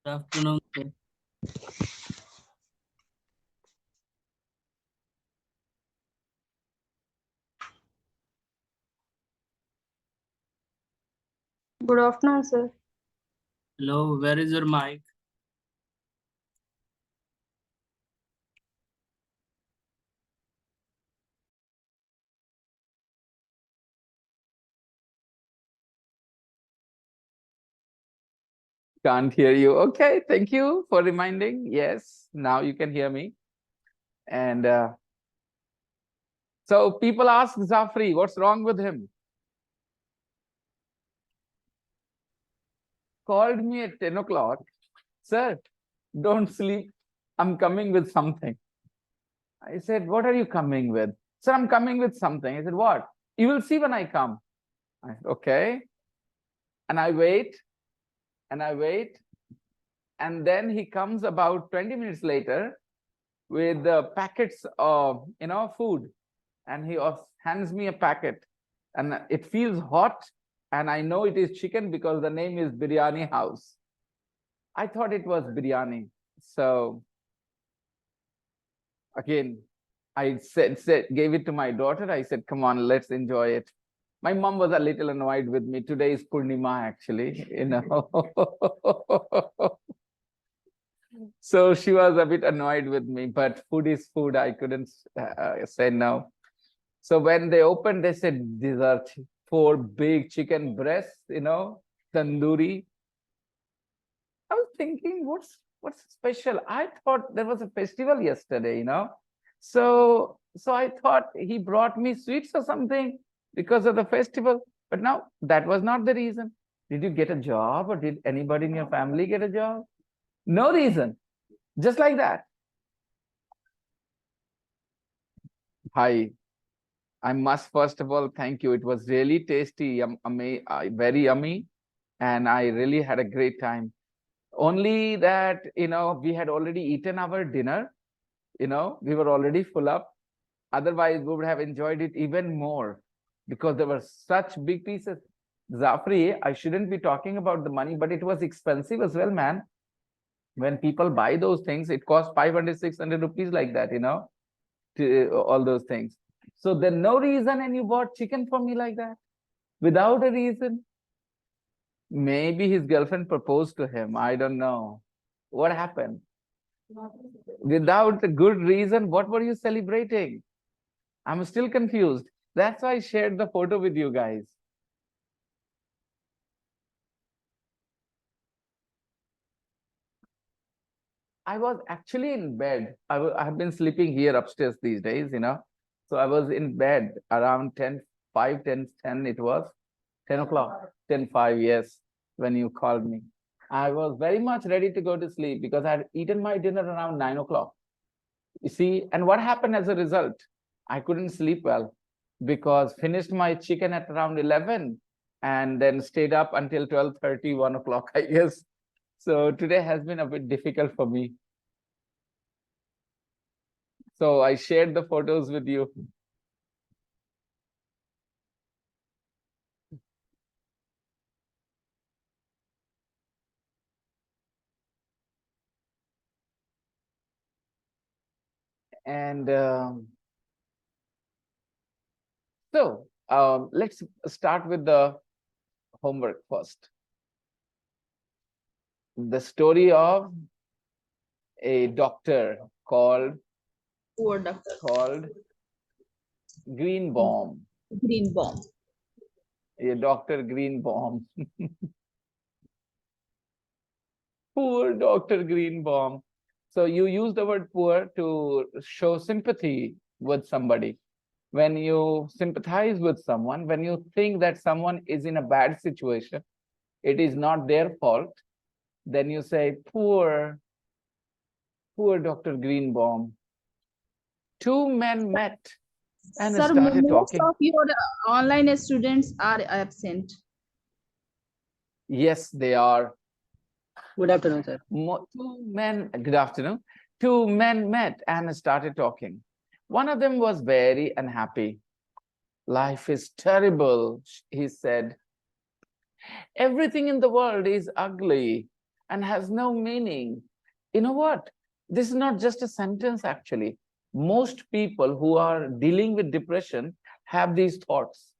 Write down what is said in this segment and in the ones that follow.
Afternoon, sir. Good afternoon, sir. Hello, where is your mic? Can't hear you. Okay, thank you for reminding. Yes, now you can hear me. And so people ask Zafri, what's wrong with him? Called me at 10 o'clock. Sir, don't sleep. I'm coming with something. I said, what are you coming with? Sir, I'm coming with something. I said, what? You will see when I come. I said, okay. And I wait and I wait. And then he comes about 20 minutes later with packets of, food. And he hands me a packet. And it feels hot. And I know it is chicken because the name is Biryani House. I thought it was biryani. So again, I gave it to my daughter. I said, come on, let's enjoy it. My mom was a little annoyed with me. Today is Purnima, actually, So she was a bit annoyed with me, but food is food. I couldn't say no. So when they opened, they said, these are four big chicken breasts, tandoori. I was thinking, what's special? I thought there was a festival yesterday, So I thought he brought me sweets or something because of the festival. But now that was not the reason. Did you get a job or did anybody in your family get a job? No reason. Just like that. Hi. I must first of all thank you. It was really tasty, very yummy, and I really had a great time. Only that, we had already eaten our dinner, we were already full up. Otherwise, we would have enjoyed it even more because there were such big pieces. Zafri, I shouldn't be talking about the money, but it was expensive as well, man. When people buy those things, it costs 500, 600 rupees like that, to all those things. So there's no reason and you bought chicken for me like that without a reason. Maybe his girlfriend proposed to him. I don't know. What happened? Without a good reason, what were you celebrating? I'm still confused. That's why I shared the photo with you guys. I was actually in bed. I have been sleeping here upstairs these days, So I was in bed around 10, 5, 10, 10 it was. 10 o'clock, 10:05, yes, when you called me. I was very much ready to go to sleep because I had eaten my dinner around 9 o'clock. You see, and what happened as a result? I couldn't sleep well because finished my chicken at around 11 and then stayed up until 12:30, 1 o'clock, I guess. So today has been a bit difficult for me. So I shared the photos with you. And let's start with the homework first. The story of a doctor called Poor doctor. Greenbaum. Greenbaum. A Dr. Greenbaum. Poor Dr. Greenbaum. So you use the word poor to show sympathy with somebody. When you sympathize with someone, when you think that someone is in a bad situation, it is not their fault, then you say, poor Dr. Greenbaum. Two men met and Sir, started most talking. of your online students are absent. Yes, they are. Good afternoon, sir. Good afternoon. Two men met and started talking. One of them was very unhappy. Life is terrible, he said. Everything in the world is ugly. and has no meaning. You know what? This is not just a sentence, actually. Most people who are dealing with depression have these thoughts.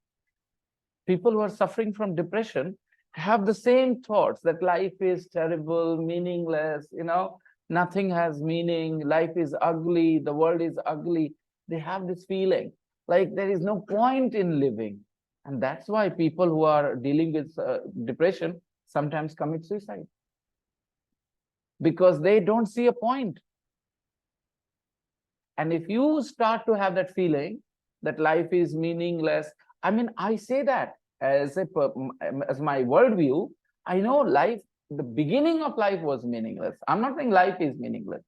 People who are suffering from depression have the same thoughts that life is terrible, meaningless, nothing has meaning, life is ugly, the world is ugly. They have this feeling like there is no point in living. And that's why people who are dealing with depression sometimes commit suicide, because they don't see a point. And if you start to have that feeling that life is meaningless, I mean, I say that as my worldview. I know life, the beginning of life was meaningless. I'm not saying life is meaningless.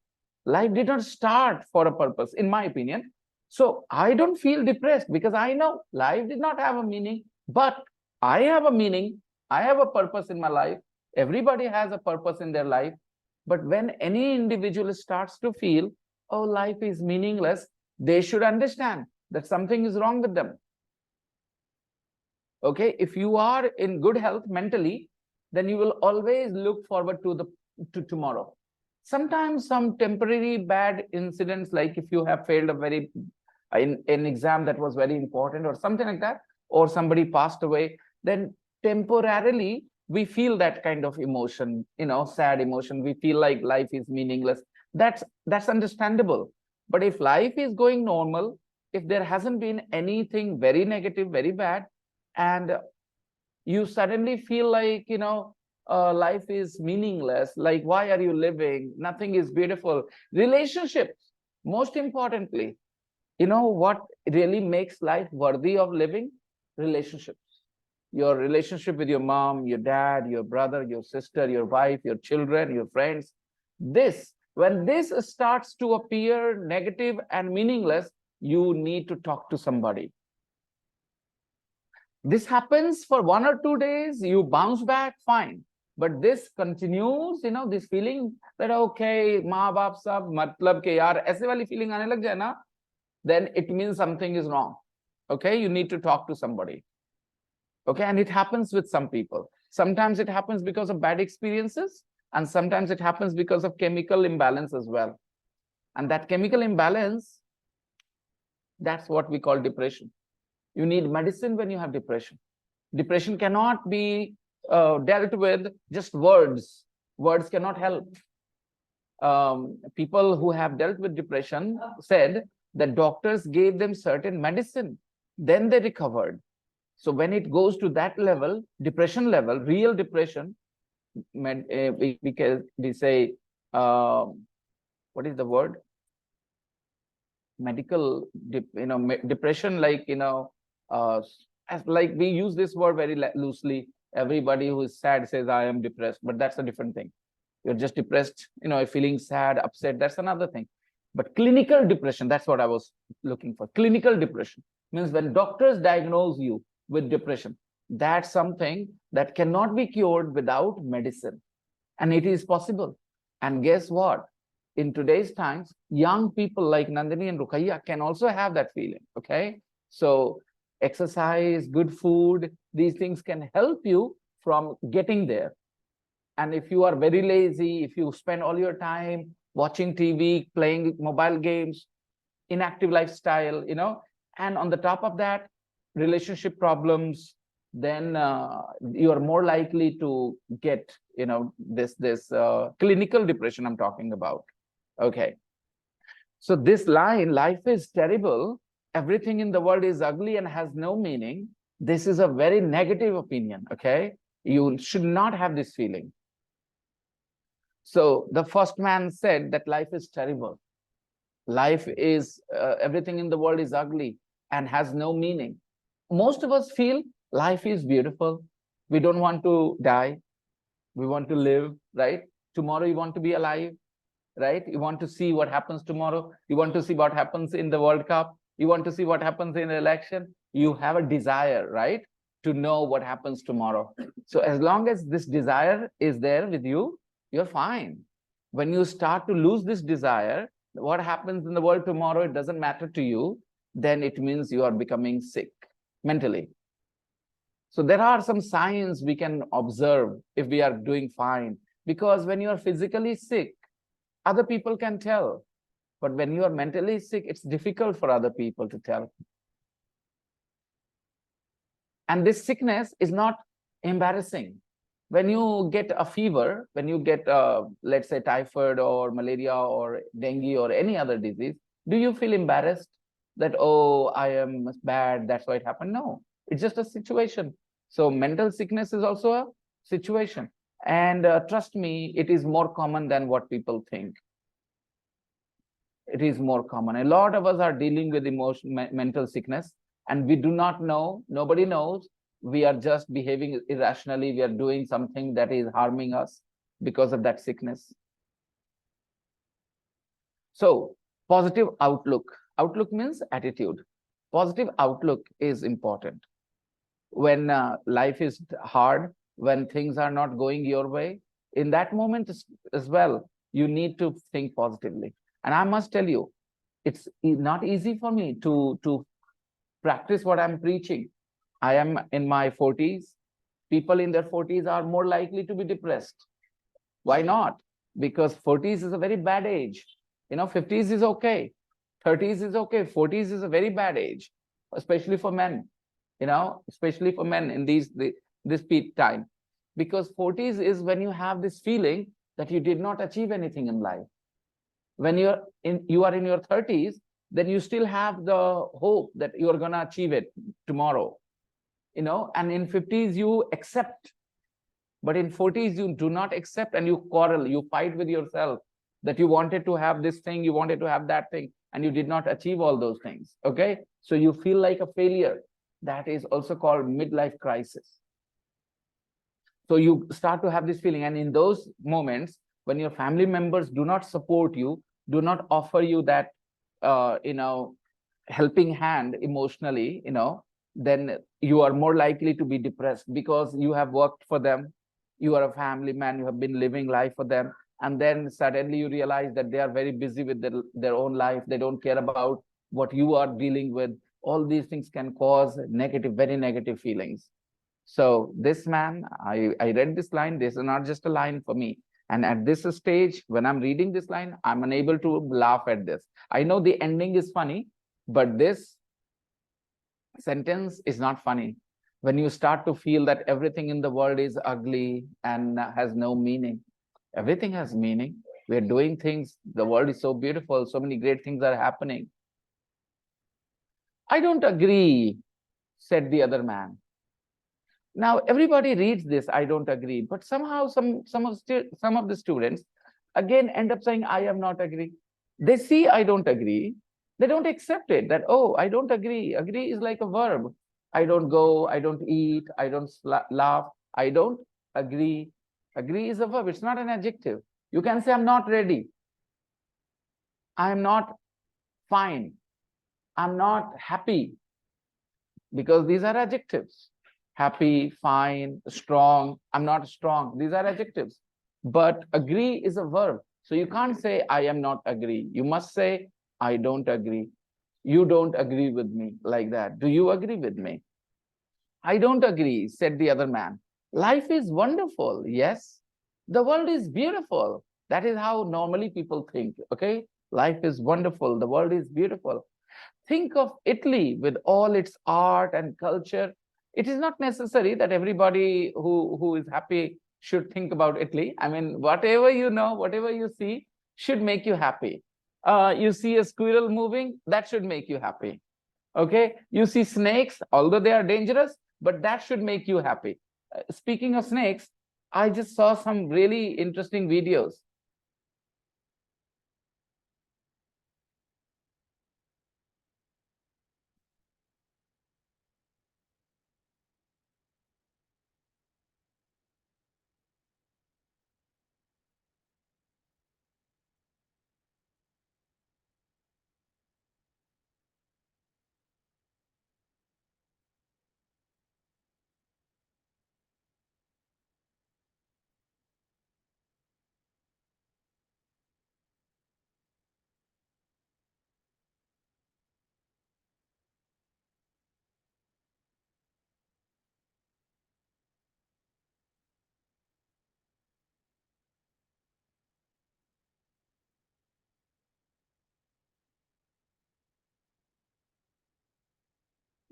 Life did not start for a purpose, in my opinion. So I don't feel depressed because I know life did not have a meaning, but I have a meaning. I have a purpose in my life. Everybody has a purpose in their life. But when any individual starts to feel, oh, life is meaningless, they should understand that something is wrong with them. Okay, if you are in good health mentally, then you will always look forward to tomorrow. Sometimes some temporary bad incidents, like if you have failed a very an exam that was very important or something like that, or somebody passed away, then temporarily we feel that kind of emotion, sad emotion. We feel like life is meaningless. That's understandable. But if life is going normal, if there hasn't been anything very negative, very bad, and you suddenly feel like life is meaningless, like why are you living, nothing is beautiful. Relationships, most importantly, what really makes life worthy of living? Relationships. Your relationship with your mom, your dad, your brother, your sister, your wife, your children, your friends. When this starts to appear negative and meaningless, you need to talk to somebody. This happens for 1 or 2 days, you bounce back, fine. But this continues, this feeling that, okay, maa baap sab, matlab ke yaar, aise wali feeling aane lag jaye na, then it means something is wrong. Okay, you need to talk to somebody. Okay, and it happens with some people. Sometimes it happens because of bad experiences, and sometimes it happens because of chemical imbalance as well. And that chemical imbalance, that's what we call depression. You need medicine when you have depression. Depression cannot be dealt with just words. Words cannot help. People who have dealt with depression said that doctors gave them certain medicine, then they recovered. So when it goes to that level, depression level, real depression, we say, what is the word? Medical, depression, like, as like we use this word very loosely. Everybody who is sad says, I am depressed, but that's a different thing. You're just depressed, feeling sad, upset, that's another thing. But clinical depression, that's what I was looking for. Clinical depression means when doctors diagnose you with depression, that's something that cannot be cured without medicine. And it is possible. And guess what? In today's times, young people like Nandini and Rukaiya can also have that feeling, okay? So exercise, good food, these things can help you from getting there. And if you are very lazy, if you spend all your time watching TV, playing mobile games, inactive lifestyle, and on the top of that, relationship problems, then you are more likely to get, this clinical depression I'm talking about. Okay. So this line, life is terrible, everything in the world is ugly and has no meaning, this is a very negative opinion, okay? You should not have this feeling. So the first man said that life is terrible. Life is, everything in the world is ugly and has no meaning. Most of us feel life is beautiful. We don't want to die. We want to live, right? Tomorrow you want to be alive, right? You want to see what happens tomorrow. You want to see what happens in the World Cup. You want to see what happens in the election. You have a desire, right? To know what happens tomorrow. So as long as this desire is there with you, you're fine. When you start to lose this desire, what happens in the world tomorrow, it doesn't matter to you, then it means you are becoming sick mentally. So there are some signs we can observe if we are doing fine. Because when you are physically sick, other people can tell. But when you are mentally sick, it's difficult for other people to tell. And this sickness is not embarrassing. When you get a fever, when you get, let's say, typhoid or malaria or dengue or any other disease, do you feel embarrassed that, oh, I am bad, that's why it happened? No, it's just a situation. So mental sickness is also a situation. And trust me, it is more common than what people think. It is more common. A lot of us are dealing with mental sickness, and we do not know, nobody knows. We are just behaving irrationally. We are doing something that is harming us because of that sickness. So positive outlook. Outlook means attitude. Positive outlook is important. When life is hard, when things are not going your way, in that moment as well, you need to think positively. And I must tell you, it's not easy for me to practice what I'm preaching. I am in my 40s. People in their 40s are more likely to be depressed. Why not? Because 40s is a very bad age. 50s is okay. 30s is okay. 40s is a very bad age, especially for men. Especially for men in this peak time. Because 40s is when you have this feeling that you did not achieve anything in life. When you are in your 30s, then you still have the hope that you are going to achieve it tomorrow. And in 50s you accept, but in 40s you do not accept, and you quarrel, you fight with yourself that you wanted to have this thing, you wanted to have that thing, and you did not achieve all those things. Okay, so you feel like a failure. That is also called midlife crisis. So you start to have this feeling, and in those moments when your family members do not support you, do not offer you that helping hand emotionally, then you are more likely to be depressed, because you have worked for them, you are a family man, you have been living life for them, and then suddenly you realize that they are very busy with their own life, they don't care about what you are dealing with. All these things can cause negative, very negative feelings. So this man, I read this line. This is not just a line for me. And at this stage, when I'm reading this line, I'm unable to laugh at this. I know the ending is funny, but this sentence is not funny. When you start to feel that everything in the world is ugly and has no meaning, everything has meaning. We're doing things. The world is so beautiful. So many great things are happening. I don't agree, said the other man. Now everybody reads this, I don't agree, but somehow some of the students again end up saying, I am not agree. They see I don't agree, they don't accept it, that, oh, I don't agree. Agree is like a verb. I don't go, I don't eat, I don't laugh, I don't agree. Agree is a verb, it's not an adjective. You can say, I'm not ready, I'm not fine, I'm not happy, because these are adjectives. Happy, fine, strong, I'm not strong. These are adjectives. But agree is a verb. So you can't say, I am not agree. You must say, I don't agree. You don't agree with me, like that. Do you agree with me? I don't agree, said the other man. Life is wonderful. Yes. The world is beautiful. That is how normally people think. Okay. Life is wonderful. The world is beautiful. Think of Italy with all its art and culture. It is not necessary that everybody who is happy should think about Italy. I mean, whatever you know, whatever you see should make you happy. You see a squirrel moving, that should make you happy. Okay, you see snakes, although they are dangerous, but that should make you happy. Speaking of snakes, I just saw some really interesting videos.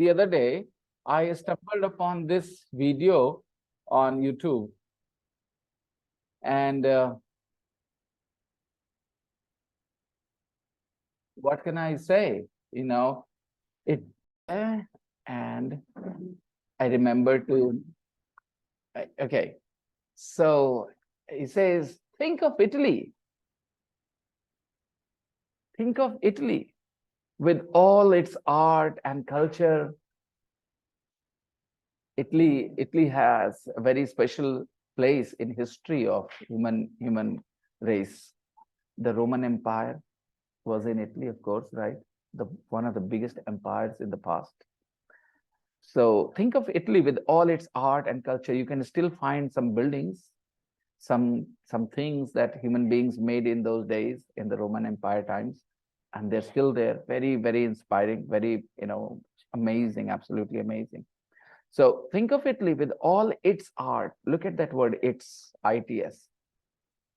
The other day, I stumbled upon this video on YouTube, and what can I say? It and I remember to. Okay, so he says, think of Italy. Think of Italy with all its art and culture. Italy has a very special place in history of human race. The Roman Empire was in Italy, of course, right? One of the biggest empires in the past. So think of Italy with all its art and culture. You can still find some buildings, some things that human beings made in those days in the Roman Empire times, and they're still there. Very, very inspiring, very, amazing, absolutely amazing. So think of Italy with all its art. Look at that word, its, its.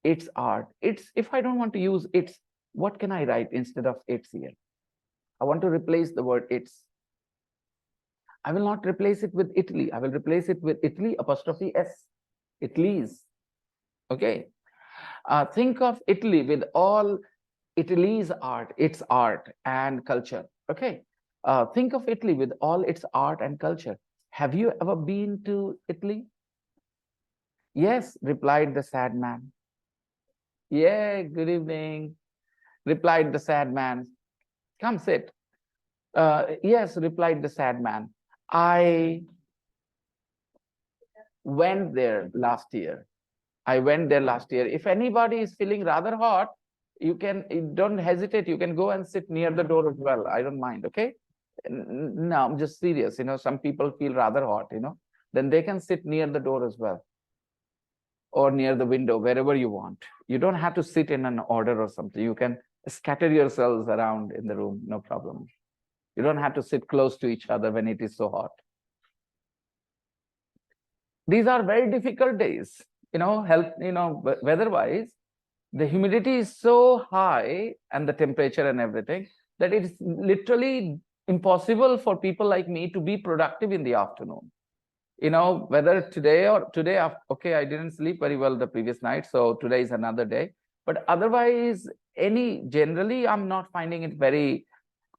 Its art. It's, if I don't want to use its, what can I write instead of its here? I want to replace the word its. I will not replace it with Italy. I will replace it with Italy apostrophe S. Italy's. Okay. Think of Italy with all Italy's art and culture. Okay. Think of Italy with all its art and culture. Have you ever been to Italy? Yes, replied the sad man. Yeah, good evening, replied the sad man. Come sit. Yes, replied the sad man. I went there last year. I went there last year. If anybody is feeling rather hot, you don't hesitate. You can go and sit near the door as well. I don't mind. Okay. No, I'm just serious. Some people feel rather hot, then they can sit near the door as well, or near the window, wherever you want. You don't have to sit in an order or something. You can scatter yourselves around in the room, no problem. You don't have to sit close to each other when it is so hot. These are very difficult days, weather-wise. The humidity is so high and the temperature and everything that it's literally impossible for people like me to be productive in the afternoon. Whether today, okay, I didn't sleep very well the previous night, so today is another day. But otherwise, generally, I'm not finding it very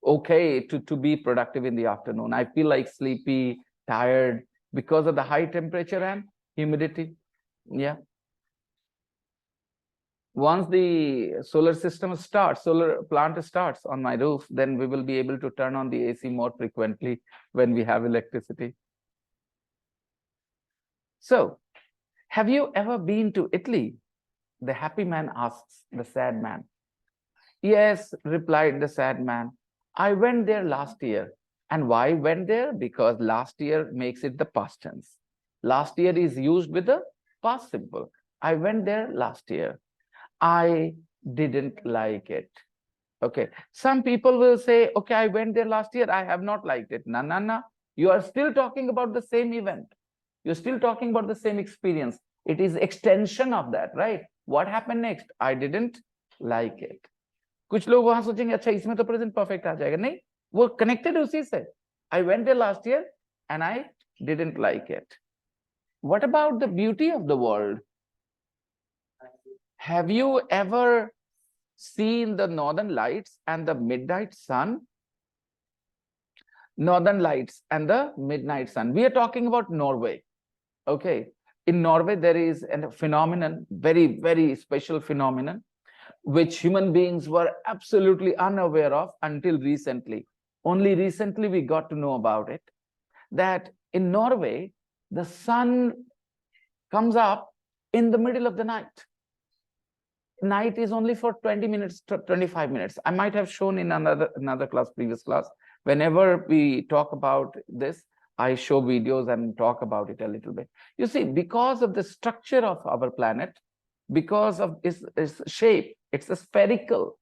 okay to be productive in the afternoon. I feel like sleepy, tired because of the high temperature and humidity. Yeah. Once the solar plant starts on my roof, then we will be able to turn on the AC more frequently when we have electricity. So, have you ever been to Italy? The happy man asks the sad man. Yes, replied the sad man. I went there last year. And why went there? Because last year makes it the past tense. Last year is used with the past simple. I went there last year. I didn't like it. Okay. Some people will say, okay, I went there last year. I have not liked it. No, no, no. You are still talking about the same event. You're still talking about the same experience. It is extension of that, right? What happened next? I didn't like it. कुछ लोग वहां सोचेंगे अच्छा इसमें तो present perfect आ जाएगा नहीं वो कनेक्टेड उसी से I went there last year and I didn't like it. What about the beauty of the world? Have you ever seen the northern lights and the midnight sun? Northern lights and the midnight sun. We are talking about Norway. Okay. In Norway, there is a phenomenon, very, very special phenomenon, which human beings were absolutely unaware of until recently. Only recently we got to know about it, that in Norway, the sun comes up in the middle of the night. Night is only for 20 minutes to 25 minutes. I might have shown in another class, previous class. Whenever we talk about this, I show videos and talk about it a little bit. You see, because of the structure of our planet, because of its shape, it's a spherical.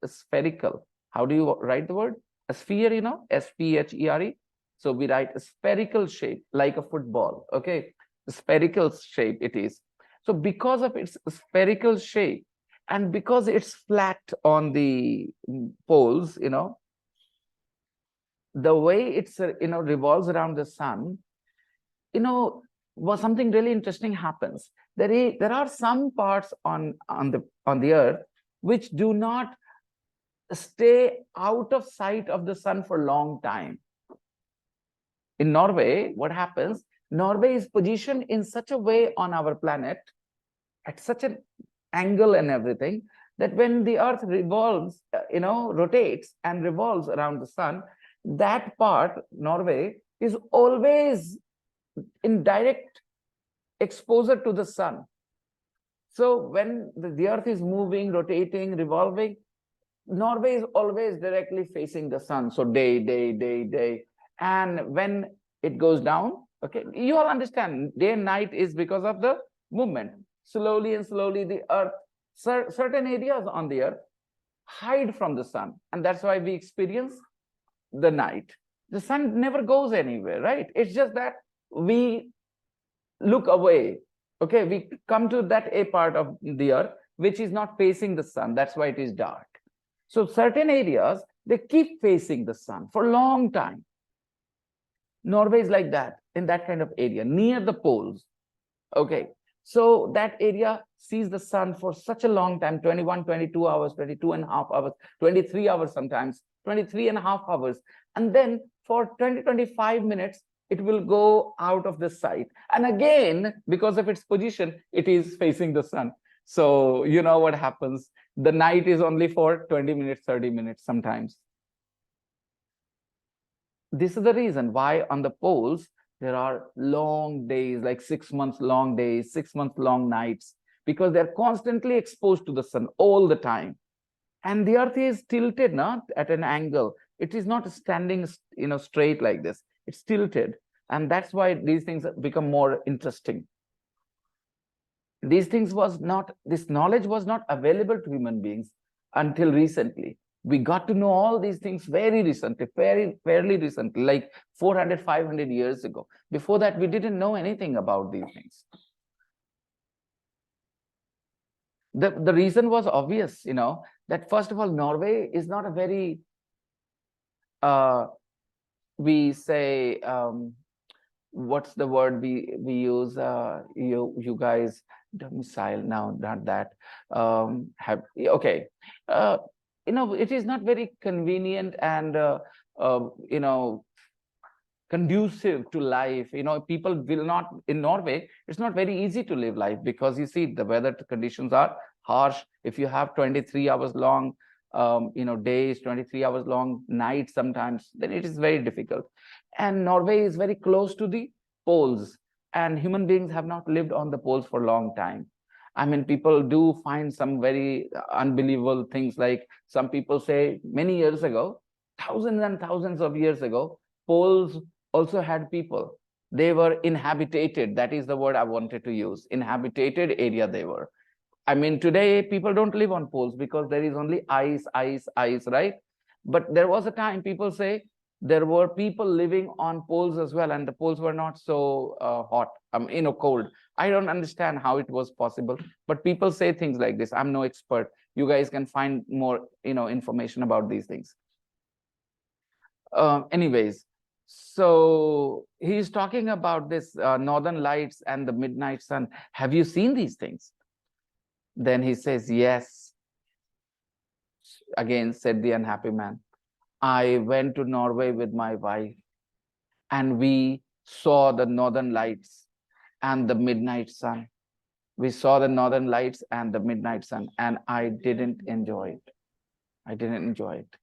How do you write the word? A sphere, S-P-H-E-R-E. So we write a spherical shape, like a football, okay? A spherical shape it is. So because of its spherical shape, and because it's flat on the poles, the way it's revolves around the sun, something really interesting happens. There are some parts on the earth which do not stay out of sight of the sun for a long time. In Norway, what happens? Norway is positioned in such a way on our planet, at such an angle and everything, that when the earth revolves, rotates and revolves around the sun, that part, Norway, is always in direct exposure to the sun. So when the earth is moving, rotating, revolving, Norway is always directly facing the sun. So day, day, day, day. And when it goes down, okay, you all understand, day and night is because of the movement. Slowly and slowly, the earth, certain areas on the earth hide from the sun. And that's why we experience the night. The sun never goes anywhere, right? It's just that we look away. Okay, we come to that a part of the earth which is not facing the sun. That's why it is dark. So certain areas, they keep facing the sun for a long time. Norway is like that, in that kind of area, near the poles. Okay, so that area sees the sun for such a long time, 21, 22 hours, 22 and a half hours, 23 hours sometimes, 23 and a half hours. And then for 20, 25 minutes, it will go out of the sight. And again, because of its position, it is facing the sun. So you know what happens. The night is only for 20 minutes, 30 minutes sometimes. This is the reason why on the poles, there are long days, like 6 months long days, 6 months long nights, because they're constantly exposed to the sun all the time. And the earth is tilted, not at an angle. It is not standing, straight like this. It's tilted. And that's why these things become more interesting. This knowledge was not available to human beings until recently. We got to know all these things very recently, fairly recently, like 400, 500 years ago. Before that, we didn't know anything about these things. The reason was obvious, that first of all, Norway is not a very, we say, what's the word we use? You guys, domicile, no, not that. Okay. It is not very convenient and conducive to life. People will not, in Norway, it's not very easy to live life, because you see the weather conditions are harsh. If you have 23 hours long days, 23 hours long nights sometimes, then it is very difficult. And Norway is very close to the poles, and human beings have not lived on the poles for a long time. I mean, people do find some very unbelievable things, like some people say many years ago, thousands and thousands of years ago, poles also had people. They were inhabited. That is the word I wanted to use. Inhabited area they were. I mean, today people don't live on poles because there is only ice, ice, ice, right? But there was a time, people say, there were people living on poles as well, and the poles were not so hot, cold. I don't understand how it was possible, but people say things like this. I'm no expert. You guys can find more, information about these things. Anyways, so he's talking about this northern lights and the midnight sun. Have you seen these things? Then he says, yes. Again, said the unhappy man. I went to Norway with my wife, and we saw the northern lights and the midnight sun. We saw the northern lights and the midnight sun, and I didn't enjoy it. I didn't enjoy it.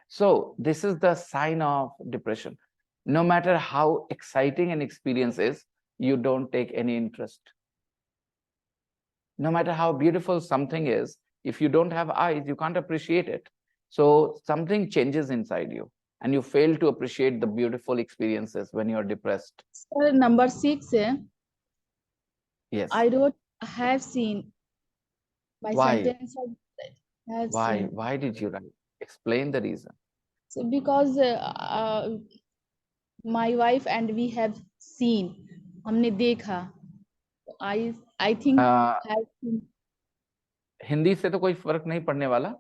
So this is the sign of depression. No matter how exciting an experience is, you don't take any interest. No matter how beautiful something is, if you don't have eyes, you can't appreciate it. So something changes inside you, and you fail to appreciate the beautiful experiences when you're depressed. Sir, number 6, Yes. I wrote have seen. My Why? sentence of have Why? seen. Why did you write? Explain the reason. So because my wife and we have seen, हमने देखा. I think have seen. Hindi से तो कोई फर्क नहीं पड़ने वाला.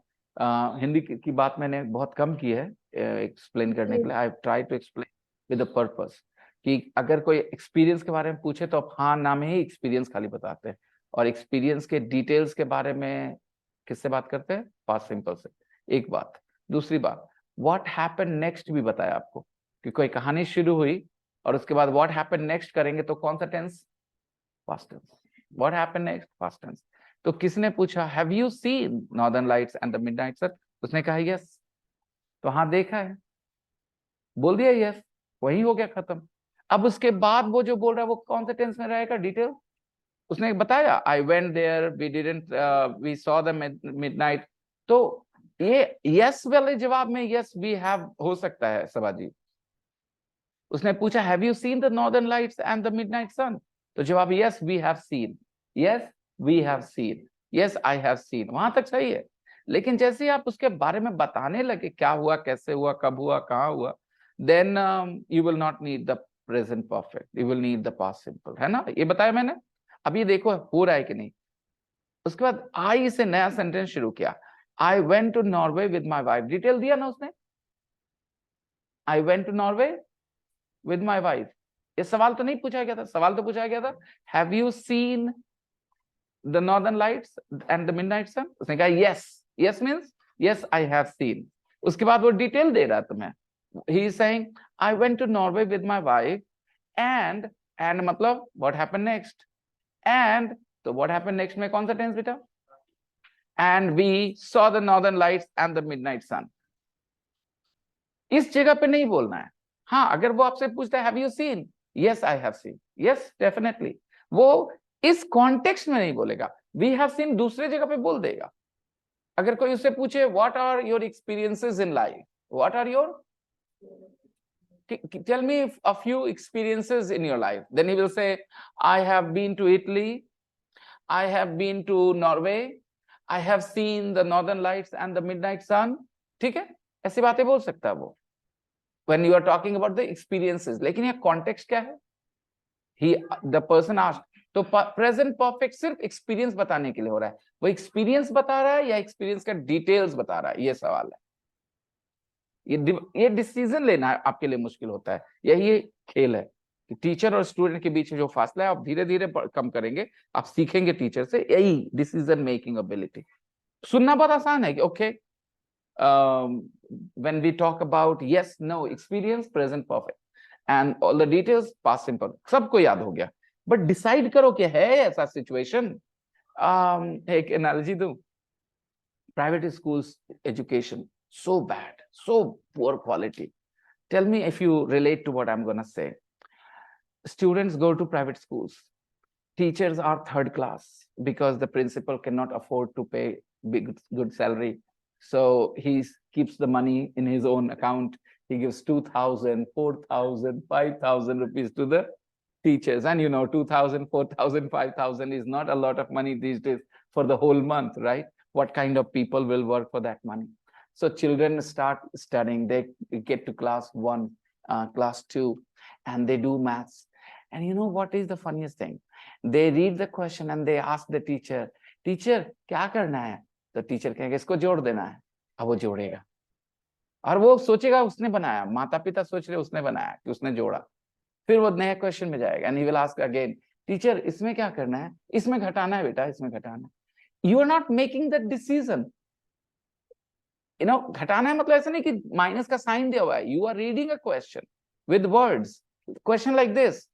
हिंदी की बात मैंने बहुत कम की है. एक्सप्लेन करने के लिए, I try to explain with a purpose कि अगर कोई एक्सपीरियंस के बारे में पूछे तो आप हाँ ना में ही एक्सपीरियंस खाली बताते हैं, और एक्सपीरियंस के डिटेल्स के बारे में किससे बात करते हैं? पास्ट सिंपल से। एक बात। दूसरी बात, व्हाट हैपेंड नेक्स्ट भी बताया आपको कि कोई कहानी शुरू हुई और उसके बाद व्हाट हैपेंड नेक्स्ट करेंगे तो कौन सा tense? Past tense. What happened next, past tense. तो किसने पूछा have you seen northern lights and the midnight sun? उसने कहा यस, तो हाँ देखा है, बोल दिया यस, वही हो गया खत्म। अब उसके बाद वो जो बोल रहा है वो कौन से टेंस में रहेगा? डिटेल उसने बताया, I went there, we didn't, we saw the midnight. तो ये यस वाले जवाब में यस वी हैव हो सकता है सबाजी। उसने पूछा have you seen the northern lights and the midnight sun? तो जवाब yes we have seen, yes we have seen, yes I have seen, वहां तक सही है। लेकिन जैसे ही आप उसके बारे में बताने लगे क्या हुआ, कैसे हुआ, कब हुआ, कहाँ हुआ, then you will not need the present perfect, you will need the past simple, है ना? ये बताया मैंने। अब ये देखो हो रहा है कि नहीं। उसके बाद आई से नया सेंटेंस शुरू किया, I went to Norway with my wife. Detail दिया ना उसने, I went to Norway with my wife. ये सवाल तो नहीं पूछा गया था, सवाल तो पूछा गया था have you seen the northern lights and the midnight sun? उसने कहा yes, yes means yes I have seen. उसके बाद वो डिटेल दे रहा है तुम्हें, he is saying I went to Norway with my wife and, and मतलब व्हाट हैपेंड नेक्स्ट, एंड तो व्हाट हैपेंड नेक्स्ट में कौन सा टेंस बेटा? And we saw the northern lights and the midnight sun. इस जगह पे नहीं बोलना है। हाँ, अगर वो आपसे पूछता है have you scene, yes I have seen, yes definitely, वो इस कॉन्टेक्स्ट में नहीं बोलेगा। वी हैव सीन दूसरे जगह पे बोल देगा। अगर कोई उससे पूछे what are your experiences in life, what are your, tell me a few experiences in your life, then he will say I have been to Italy, I have been to Norway, I have seen the northern lights and the midnight sun। ठीक है, ऐसी बातें बोल सकता है वो when you are talking about the experiences। लेकिन ये context क्या है? he, the person asked, तो प्रेजेंट परफेक्ट सिर्फ एक्सपीरियंस बताने के लिए हो रहा है। वो एक्सपीरियंस बता रहा है या एक्सपीरियंस का डिटेल्स बता रहा है, ये सवाल है। ये डिसीजन लेना आपके लिए मुश्किल होता है। यही खेल है कि टीचर और स्टूडेंट के बीच जो फासला है आप धीरे धीरे कम करेंगे, आप सीखेंगे टीचर से, यही डिसीजन मेकिंग एबिलिटी। सुनना बहुत आसान है कि okay when we talk about yes no experience present perfect and all the details past simple, सबको याद हो गया। बट डिसाइड करो कि है ऐसा सिचुएशन। एक एनालॉजी दूं, private schools education so bad, so poor quality. Tell me if you relate to what I'm gonna say. Students go to private schools, teachers are third class because the principal cannot afford to pay good salary, so he keeps the money in his own account. He gives 2,000, 4,000, 5,000 rupees to the teachers, and you know 2,000, 4,000, 5,000 is not a lot of money these days for the whole month, right? What kind of people will work for that money? So children start studying, they get to class 1, class 2, and they do maths. And you know what is the funniest thing? They read the question and they ask the teacher, teacher क्या करना है? तो teacher कहेंगे इसको जोड़ देना है। अब वो जोड़ेगा और वो सोचेगा उसने बनाया, माता पिता सोच रहे उसने बनाया कि उसने जोड़ा। फिर वो नया क्वेश्चन में जाएगा and he will ask again, teacher इसमें क्या करना है? इसमें घटाना है बेटा, इसमें घटाना है। You are not making that decision. You know, घटाना है मतलब ऐसा नहीं कि माइनस का साइन दिया हुआ है। You are reading a question with words. Question like this,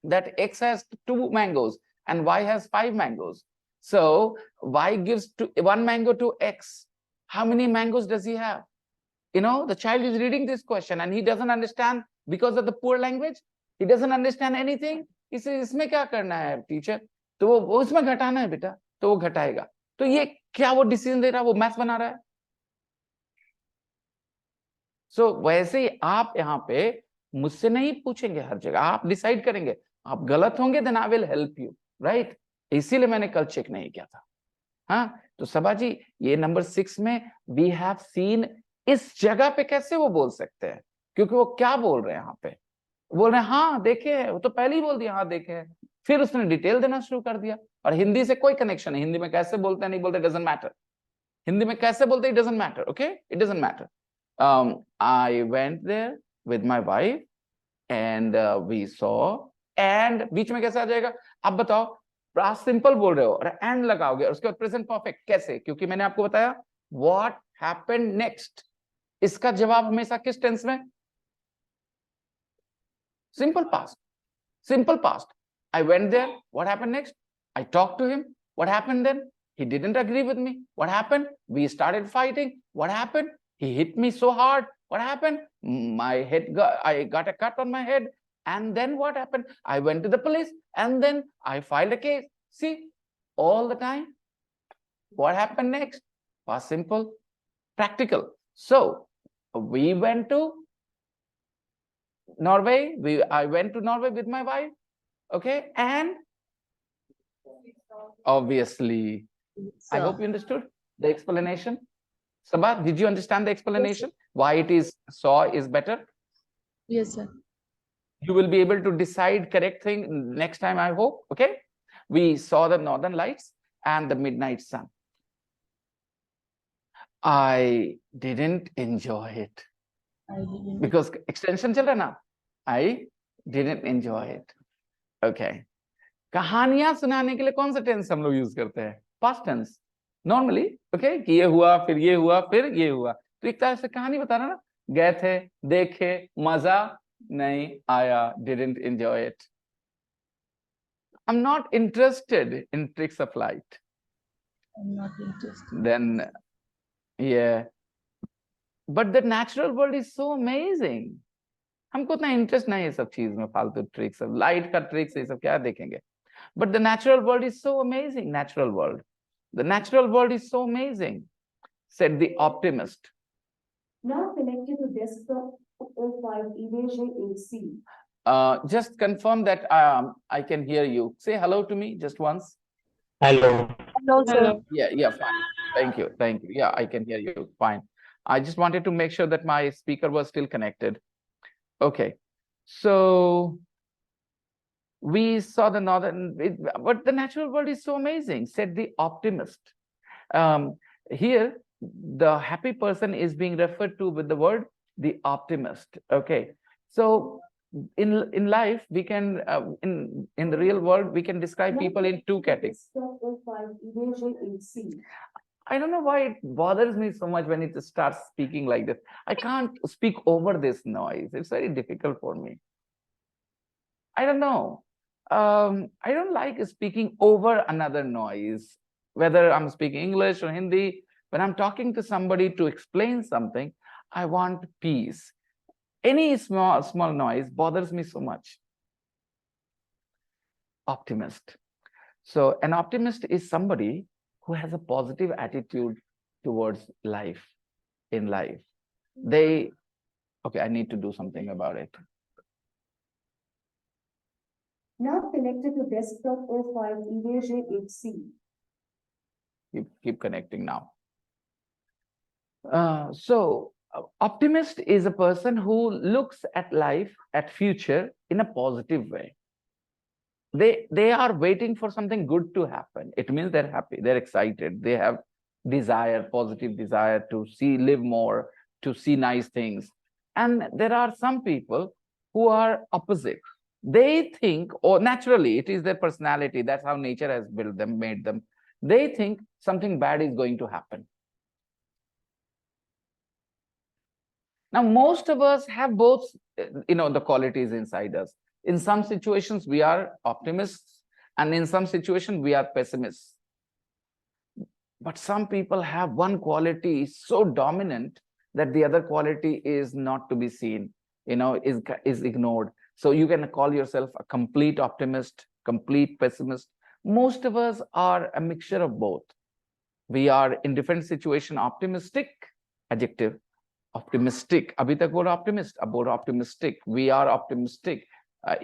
that x has 2 mangoes and y has 5 mangoes. So y gives 1 mango to x. How many mangoes does he have? You know, the child is reading this question and he doesn't understand because of the poor language. He doesn't understand anything. इसे इसमें क्या करना है teacher? तो वो इसमें घटाना है बेटा, तो वो घटाएगा। तो ये क्या वो डिसीजन दे रहा है? वो मैथ बना रहा है। सो वैसे ही आप यहाँ पे मुझसे नहीं पूछेंगे हर जगह, आप डिसाइड करेंगे। आप गलत होंगे then I will help you, right? इसीलिए मैंने कल चेक नहीं किया था। हाँ, तो सबा जी ये नंबर 6 में वी हैव सीन, इस जगह पे कैसे वो बोल सकते हैं? क्योंकि वो क्या बोल रहे हैं यहाँ पे? बोल रहे हैं हाँ देखे है, वो तो पहले ही बोल दिया हाँ देखे है, फिर उसने डिटेल देना शुरू कर दिया। और हिंदी से कोई कनेक्शन नहीं, हिंदी में कैसे बोलते हैं नहीं बोलते डजंट मैटर, हिंदी में कैसे बोलते it doesn't matter, okay it doesn't matter. I went there with my wife and we saw. And बीच में कैसे आ जाएगा? आप बताओ, आप सिंपल बोल रहे हो और एंड लगाओगे और उसके बाद प्रेजेंट परफेक्ट कैसे? क्योंकि मैंने आपको बताया व्हाट हैपेंड नेक्स्ट, इसका जवाब हमेशा किस टेंस में? Simple past. Simple past. I went there. What happened next? I talked to him. What happened then? He didn't agree with me. What happened? We started fighting. What happened? He hit me so hard. What happened? I got a cut on my head. And then what happened? I went to the police and then I filed a case. See, all the time. What happened next? Was simple, practical. So we went to Norway. I went to Norway with my wife. Okay, and obviously, I hope you understood the explanation. Sabha, did you understand the explanation? Yes, why it is saw is better? Yes, sir. You will be able to decide correct thing next time, I hope. Okay, we saw the northern lights and the midnight sun. I didn't enjoy it. Because extension chal raha na. I didn't enjoy it. Okay. कहानियां सुनाने के लिए कौन सा tense हम लोग use करते हैं? Past tense normally. ओके, कि ये हुआ फिर ये हुआ फिर ये हुआ. तो एक तरह से कहानी बताना ना. गए थे, देखे, मजा नहीं आया, didn't enjoy it. I'm not interested in tricks of light. I'm not interested. Then, yeah. But the natural world is so amazing. हमको उतना इंटरेस्ट नहीं है सब चीज में, फालतू ट्रिक्स, सब लाइट का ट्रिक्स, ये सब क्या देखेंगे? But the natural world is so amazing. Natural world. The natural world is so amazing, said the optimist. Now connected to desktop 05 EVJ8C. Just confirm that I can hear you. Say hello to me just once. Hello. Hello, sir. Yeah, fine. Thank you. Yeah, I can hear you. Fine. I just wanted to make sure that my speaker was still connected. Okay. So we saw the northern, but the natural world is so amazing, said the optimist. Here, the happy person is being referred to with the word the optimist. Okay, so in life we can in the real world we can describe people in two categories. I don't know why it bothers me so much when it starts speaking like this. I can't speak over this noise. It's very difficult for me. I don't know. I don't like speaking over another noise, whether I'm speaking English or Hindi. When I'm talking to somebody to explain something, I want peace. Any small noise bothers me so much. Optimist. So an optimist is somebody who has a positive attitude towards life, in life. Okay, I need to do something about it. Now connected to desktop 05 EVJ8C. Keep connecting now. So optimist is a person who looks at life, at future in a positive way. They are waiting for something good to happen. It means they're happy, they're excited, they have desire, positive desire to live more, to see nice things. And there are some people who are opposite. They think, or naturally, it is their personality. That's how nature has built them, made them. They think something bad is going to happen. Now, most of us have both, the qualities inside us. In some situations, we are optimists, and in some situations, we are pessimists. But some people have one quality so dominant that the other quality is not to be seen, is ignored. So you can call yourself a complete optimist, complete pessimist. Most of us are a mixture of both. We are in different situations optimistic, adjective, optimistic. Abhi tak bola optimist, ab bola optimistic. We are optimistic.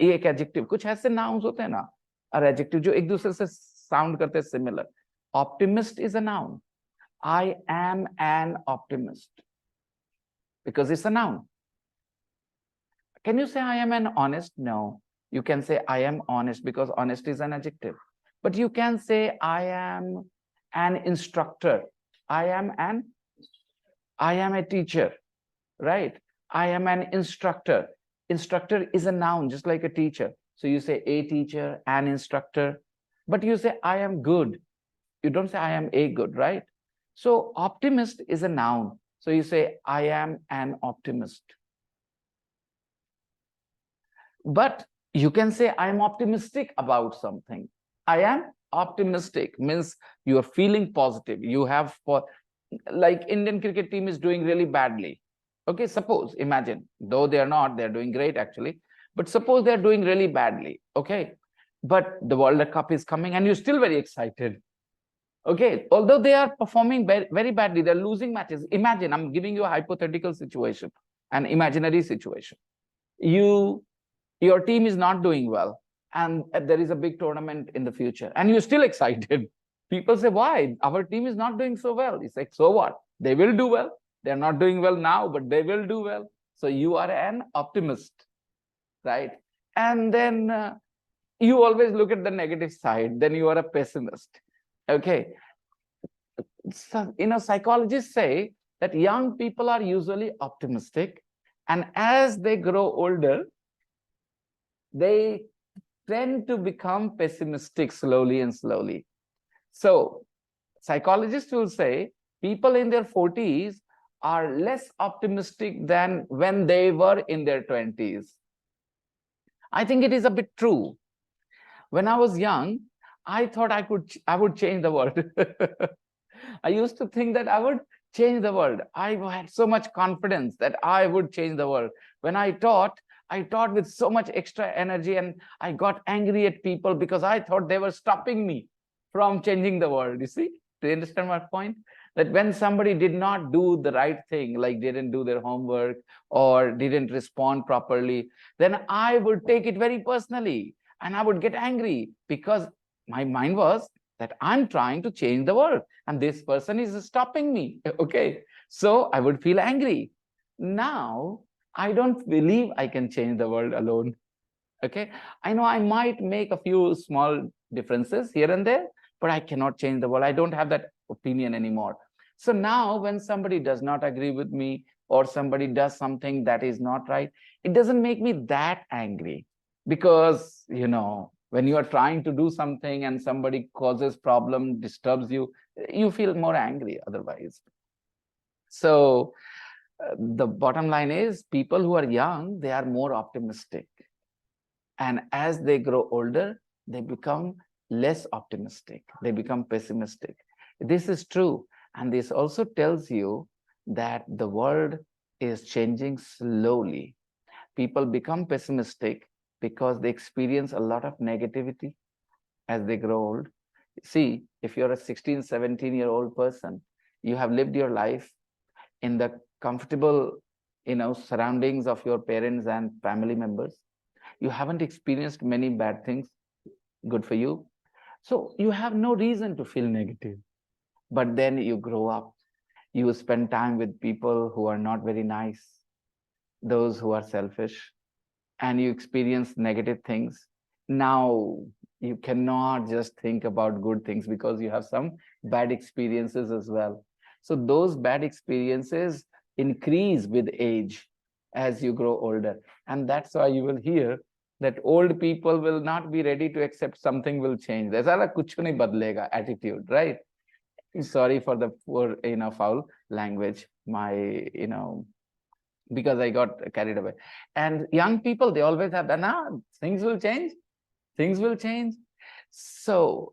ये एक adjective. कुछ ऐसे nouns होते हैं ना, और adjective जो एक दूसरे से sound करते हैं similar. Optimist is a noun. I am an optimist because it's a noun. Can you say I am an honest? No. You can say I am honest because honest is an adjective. But you can say I am an instructor. I am a teacher. right? I am an instructor. Instructor is a noun, just like a teacher. So you say a teacher, an instructor, but you say I am good. You don't say I am a good, right? So optimist is a noun. So you say I am an optimist. But you can say I am optimistic about something. I am optimistic means you are feeling positive. You have, for like Indian cricket team is doing really badly. Okay, suppose, imagine, though they are not, they're doing great actually. But suppose they're doing really badly. Okay, but the World Cup is coming and you're still very excited. Okay, although they are performing very badly, they're losing matches. Imagine, I'm giving you a hypothetical situation, an imaginary situation. Your team is not doing well, and there is a big tournament in the future, and you're still excited. People say, why? Our team is not doing so well. It's like, so what? They will do well. They're not doing well now, but they will do well. So you are an optimist, right? And then you always look at the negative side, then you are a pessimist. Okay. So, psychologists say that young people are usually optimistic, and as they grow older, they tend to become pessimistic slowly and slowly. So psychologists will say people in their 40s are less optimistic than when they were in their 20s. I think it is a bit true. When I was young, I thought I would change the world. I used to think that I would change the world. I had so much confidence that I would change the world. When I taught with so much extra energy, and I got angry at people because I thought they were stopping me from changing the world. You see, do you understand my point? That when somebody did not do the right thing, like didn't do their homework or didn't respond properly, then I would take it very personally and I would get angry because my mind was that I'm trying to change the world and this person is stopping me. Okay, so I would feel angry. Now I don't believe I can change the world alone. Okay, I know I might make a few small differences here and there, but I cannot change the world. I don't have that opinion anymore. So now when somebody does not agree with me or somebody does something that is not right, it doesn't make me that angry, because when you are trying to do something and somebody causes problem, disturbs you, you feel more angry otherwise. So the bottom line is, people who are young, they are more optimistic. And as they grow older, they become less optimistic. They become pessimistic. This is true. And this also tells you that the world is changing slowly. People become pessimistic because they experience a lot of negativity as they grow old. See, if you're a 16, 17-year-old person, you have lived your life in the comfortable, surroundings of your parents and family members. You haven't experienced many bad things. Good for you. So you have no reason to feel negative. But then you grow up, you spend time with people who are not very nice, those who are selfish, and you experience negative things. Now you cannot just think about good things because you have some bad experiences as well. So those bad experiences increase with age as you grow older. And that's why you will hear that old people will not be ready to accept something will change. There's a kuch nahi badlega attitude, right? Sorry for the poor, foul language. Because I got carried away. And young people, they always have that, things will change. Things will change. So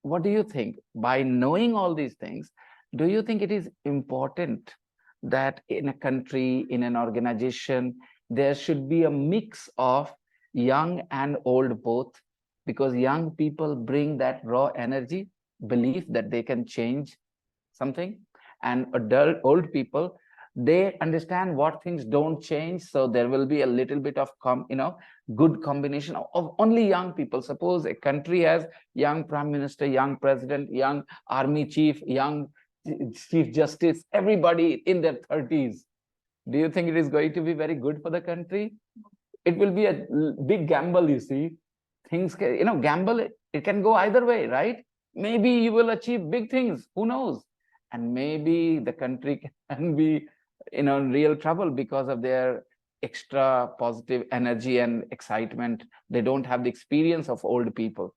what do you think? By knowing all these things, do you think it is important that in a country, in an organization, there should be a mix of young and old both? Because young people bring that raw energy, belief that they can change something, and old people, they understand what things don't change. So there will be a little bit of good combination of only young people. Suppose a country has young prime minister, young president, young army chief, young chief justice, everybody in their 30s. Do you think it is going to be very good for the country? It will be a big gamble. You see, things can, gamble, it can go either way, right? Maybe you will achieve big things, who knows? And maybe the country can be real trouble because of their extra positive energy and excitement. They don't have the experience of old people.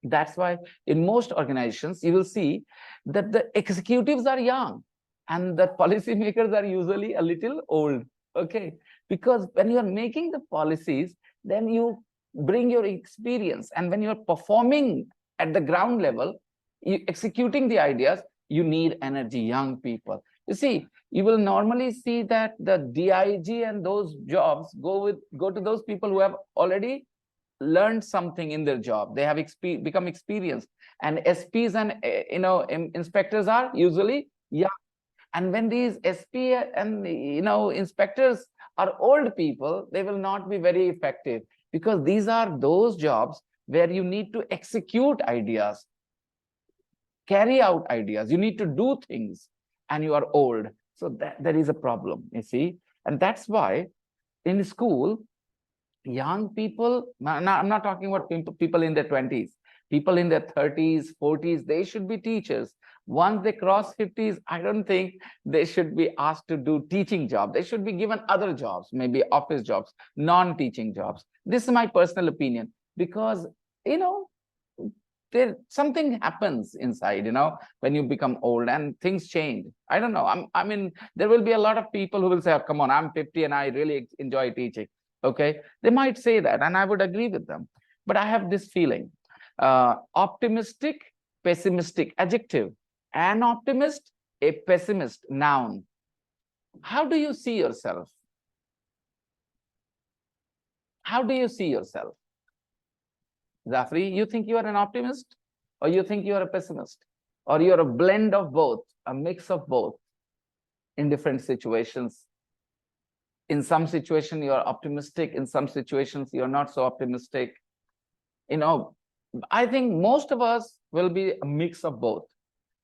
That's why in most organizations, you will see that the executives are young and the policymakers are usually a little old. Okay. Because when you are making the policies, then you bring your experience. And when you're performing at the ground level, you executing the ideas, you need energy, young people. You see, you will normally see that the DIG and those jobs go to those people who have already learned something in their job. They have become experienced. And SPs and inspectors are usually young. And when these SP and inspectors are old people, they will not be very effective, because these are those jobs where you need to execute ideas, carry out ideas, you need to do things, and you are old. So there is a problem, you see. And that's why in school, young people, now I'm not talking about people in their 20s, people in their 30s, 40s, they should be teachers. Once they cross 50s, I don't think they should be asked to do teaching job. They should be given other jobs, maybe office jobs, non-teaching jobs. This is my personal opinion, because there something happens inside, when you become old and things change. I don't know. I mean, there will be a lot of people who will say, oh, come on, I'm 50 and I really enjoy teaching. Okay, they might say that, and I would agree with them. But I have this feeling, optimistic, pessimistic, adjective, an optimist, a pessimist, noun. How do you see yourself? How do you see yourself? Zafri, you think you are an optimist, or you think you are a pessimist, or you're a blend of both, a mix of both in different situations? In some situations, you're optimistic. In some situations, you're not so optimistic. I think most of us will be a mix of both.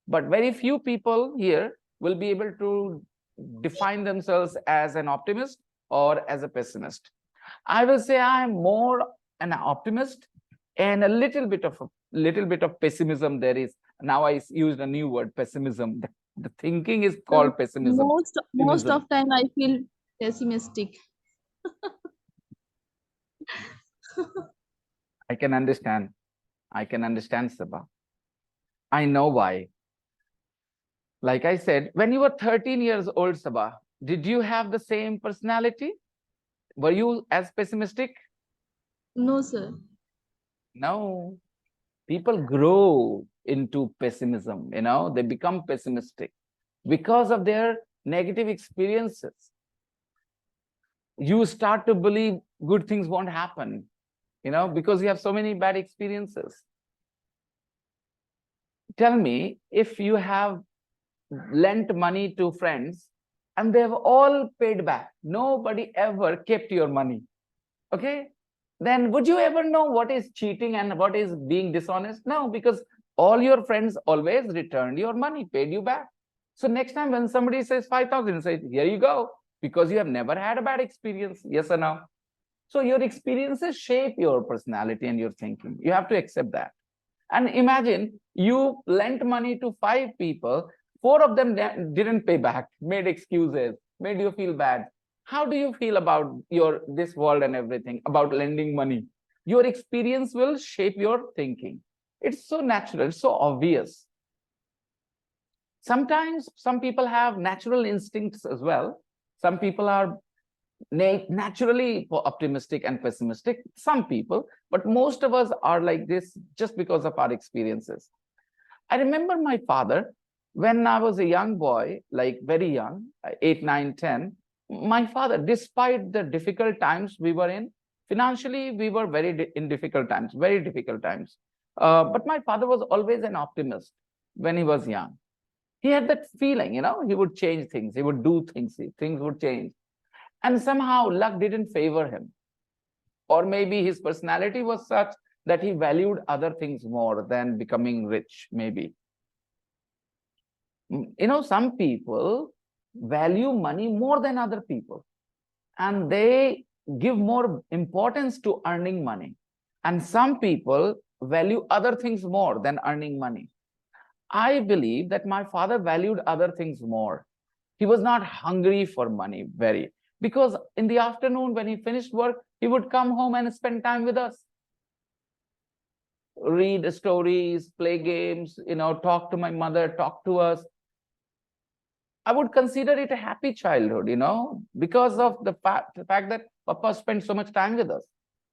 But very few people here will be able to define themselves as an optimist or as a pessimist. I will say I'm more an optimist, and a little bit of pessimism there is. Now I used a new word, pessimism. The thinking is called pessimism. Most of time I feel pessimistic. I can understand. I can understand, Sabha. I know why. Like I said, when you were 13 years old, Sabha, did you have the same personality? Were you as pessimistic? No, sir. No. People grow into pessimism, they become pessimistic because of their negative experiences. You start to believe good things won't happen, because you have so many bad experiences. Tell me, if you have lent money to friends and they have all paid back, nobody ever kept your money, okay, then would you ever know what is cheating and what is being dishonest? No, because all your friends always returned your money, paid you back. So next time when somebody says 5,000, say, here you go, because you have never had a bad experience. Yes or no? So your experiences shape your personality and your thinking. You have to accept that. And imagine you lent money to 5 people, 4 of them didn't pay back, made excuses, made you feel bad. How do you feel about this world and everything, about lending money? Your experience will shape your thinking. It's so natural, it's so obvious. Sometimes some people have natural instincts as well. Some people are naturally optimistic and pessimistic, some people, but most of us are like this just because of our experiences. I remember my father, when I was a young boy, like very young, 8, 9, 10, my father, despite the difficult times we were in, financially, we were in difficult times, very difficult times. But my father was always an optimist when he was young. He had that feeling, he would change things, he would do things, things would change. And somehow luck didn't favor him. Or maybe his personality was such that he valued other things more than becoming rich, maybe. Some people value money more than other people, and they give more importance to earning money. And some people value other things more than earning money. I believe that my father valued other things more. He was not hungry for money very, because in the afternoon when he finished work, he would come home and spend time with us. Read stories, play games, talk to my mother, talk to us. I would consider it a happy childhood, because of the fact that Papa spent so much time with us.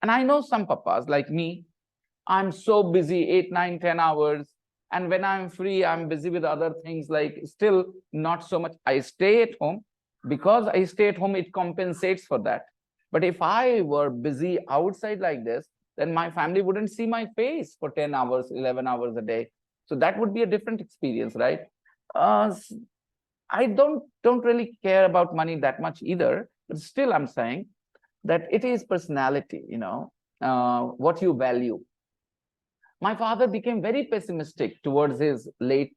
And I know some papas like me, I'm so busy 8, 9, 10 hours. And when I'm free, I'm busy with other things, like still not so much. I stay at home. Because I stay at home, it compensates for that. But if I were busy outside like this, then my family wouldn't see my face for 10 hours, 11 hours a day. So that would be a different experience, right? I don't really care about money that much either, but still I'm saying that it is personality, what you value. My father became very pessimistic towards his late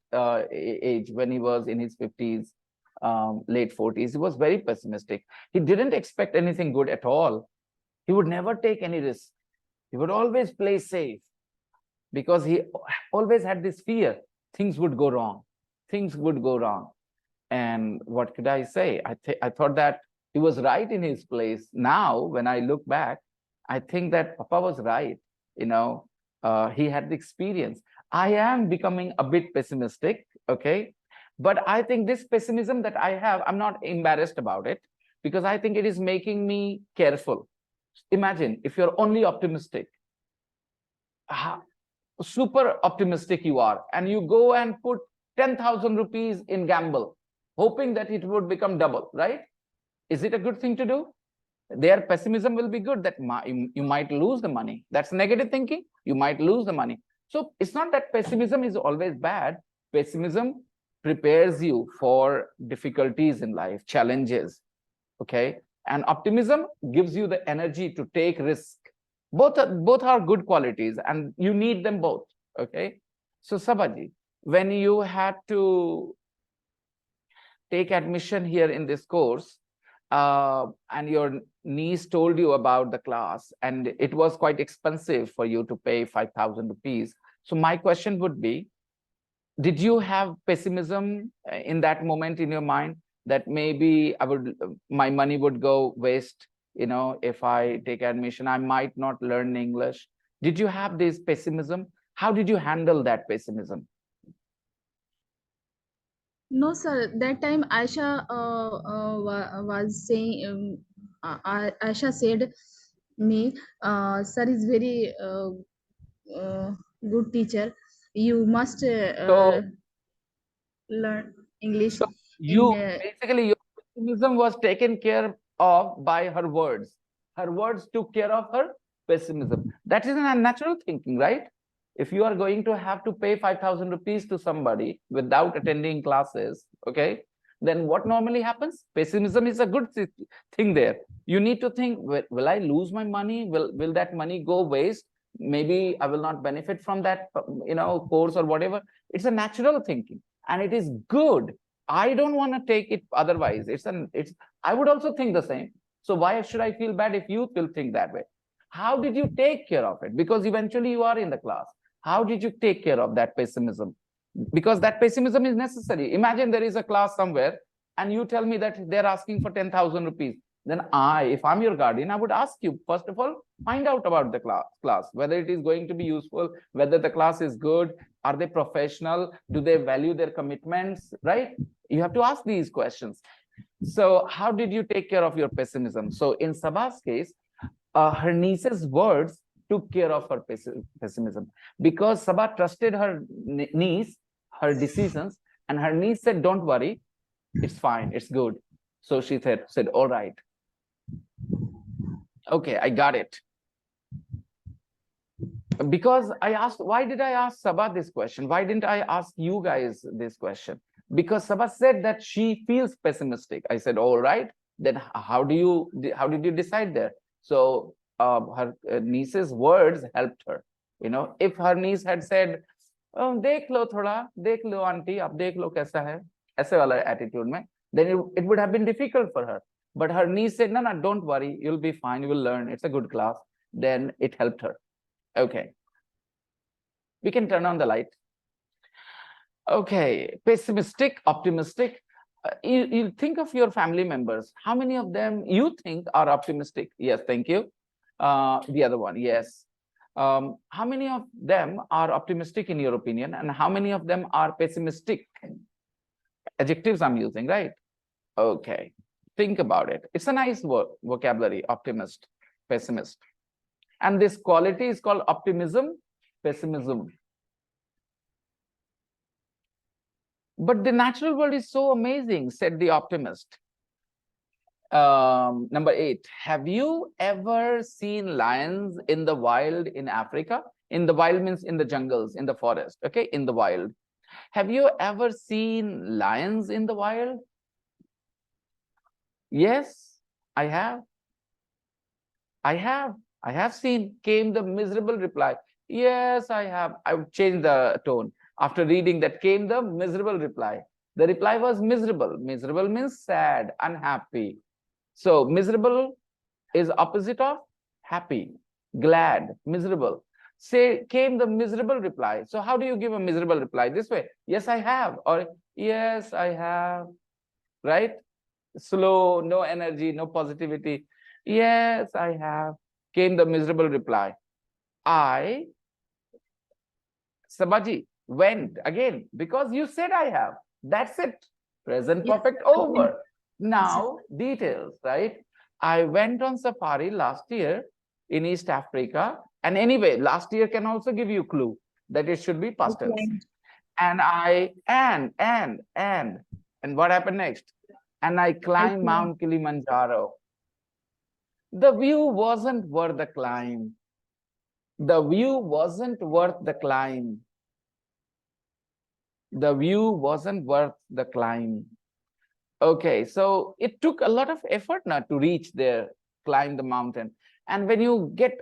age, when he was in his 50s, late 40s. He was very pessimistic. He didn't expect anything good at all. He would never take any risk. He would always play safe, because he always had this fear things would go wrong. Things would go wrong. And what could I say? I thought that he was right in his place. Now, when I look back, I think that Papa was right. He had the experience. I am becoming a bit pessimistic, okay? But I think this pessimism that I have, I'm not embarrassed about it, because I think it is making me careful. Imagine if you're only optimistic, super optimistic you are, and you go and put 10,000 rupees in gamble, hoping that it would become double, right? Is it a good thing to do? Their pessimism will be good, that you might lose the money. That's negative thinking. You might lose the money. So it's not that pessimism is always bad. Pessimism prepares you for difficulties in life, challenges, okay? And optimism gives you the energy to take risk. Both are good qualities, and you need them both, okay? So Sabaji, when you had to take admission here in this course, and your niece told you about the class, and it was quite expensive for you to pay 5,000 rupees. So my question would be, did you have pessimism in that moment in your mind, that maybe my money would go waste, if I take admission, I might not learn English? Did you have this pessimism? How did you handle that pessimism? No, sir. That time Aisha was saying, Aisha said me, sir is very good teacher. You must So learn English So in. basically, your pessimism was taken care of by her words. Her words took care of her pessimism. That is a natural thinking, right? If you are going to have to pay 5,000 rupees to somebody without attending classes, okay, then what normally happens? Pessimism is a good thing there. You need to think, will I lose my money? Will that money go waste? Maybe I will not benefit from that, course or whatever. It's a natural thinking, and it is good. I don't want to take it otherwise. I would also think the same. So why should I feel bad if you will think that way? How did you take care of it? Because eventually you are in the class. How did you take care of that pessimism? Because that pessimism is necessary. Imagine there is a class somewhere and you tell me that they're asking for 10,000 rupees. Then if I'm your guardian, I would ask you, first of all, find out about the class, whether it is going to be useful, whether the class is good, are they professional, do they value their commitments, right? You have to ask these questions. So how did you take care of your pessimism? So in Sabah's case, her niece's words took care of her pessimism, because Sabah trusted her niece, her decisions, and her niece said, don't worry, it's fine, it's good. So she said, all right. Okay, I got it. Because I asked, why did I ask Sabah this question? Why didn't I ask you guys this question? Because Sabah said that she feels pessimistic. I said, all right, then how did you decide there? So her niece's words helped her. If her niece had said, देख लो थोड़ा, देख लो aunty, आप देख लो कैसा है, ऐसे वाला attitude में, then it would have been difficult for her. But her niece said, no, don't worry, you'll be fine, you will learn, it's a good class. Then it helped her. Okay. We can turn on the light. Okay, pessimistic, optimistic. You think of your family members. How many of them you think are optimistic? Yes, thank you. The other one, yes. How many of them are optimistic in your opinion, and how many of them are pessimistic? Adjectives I'm using, right? Okay, think about it. It's a nice word, vocabulary, optimist, pessimist. And this quality is called optimism, pessimism. But the natural world is so amazing, said the optimist. Number 8, have you ever seen lions in the wild in Africa? In the wild means in the jungles, in the forest, okay, in the wild. Have you ever seen lions in the wild? Yes, I have. I have seen, came the miserable reply. Yes, I have. I would change the tone. After reading that came the miserable reply. The reply was miserable. Miserable means sad, unhappy. So miserable is opposite of happy, glad, miserable. Say came the miserable reply. So how do you give a miserable reply? This way, yes, I have, or yes, I have, right? Slow, no energy, no positivity. Yes, I have. Came the miserable reply. I, Sabaji, went again because you said I have. That's it. Present Yes. perfect over. Now, details, right? I went on safari last year in East Africa. And anyway, last year can also give you a clue that it should be past tense. And what happened next? And I climbed Mount Kilimanjaro. The view wasn't worth the climb. The view wasn't worth the climb. The view wasn't worth the climb. Okay, so it took a lot of effort now to reach there, climb the mountain. And when you get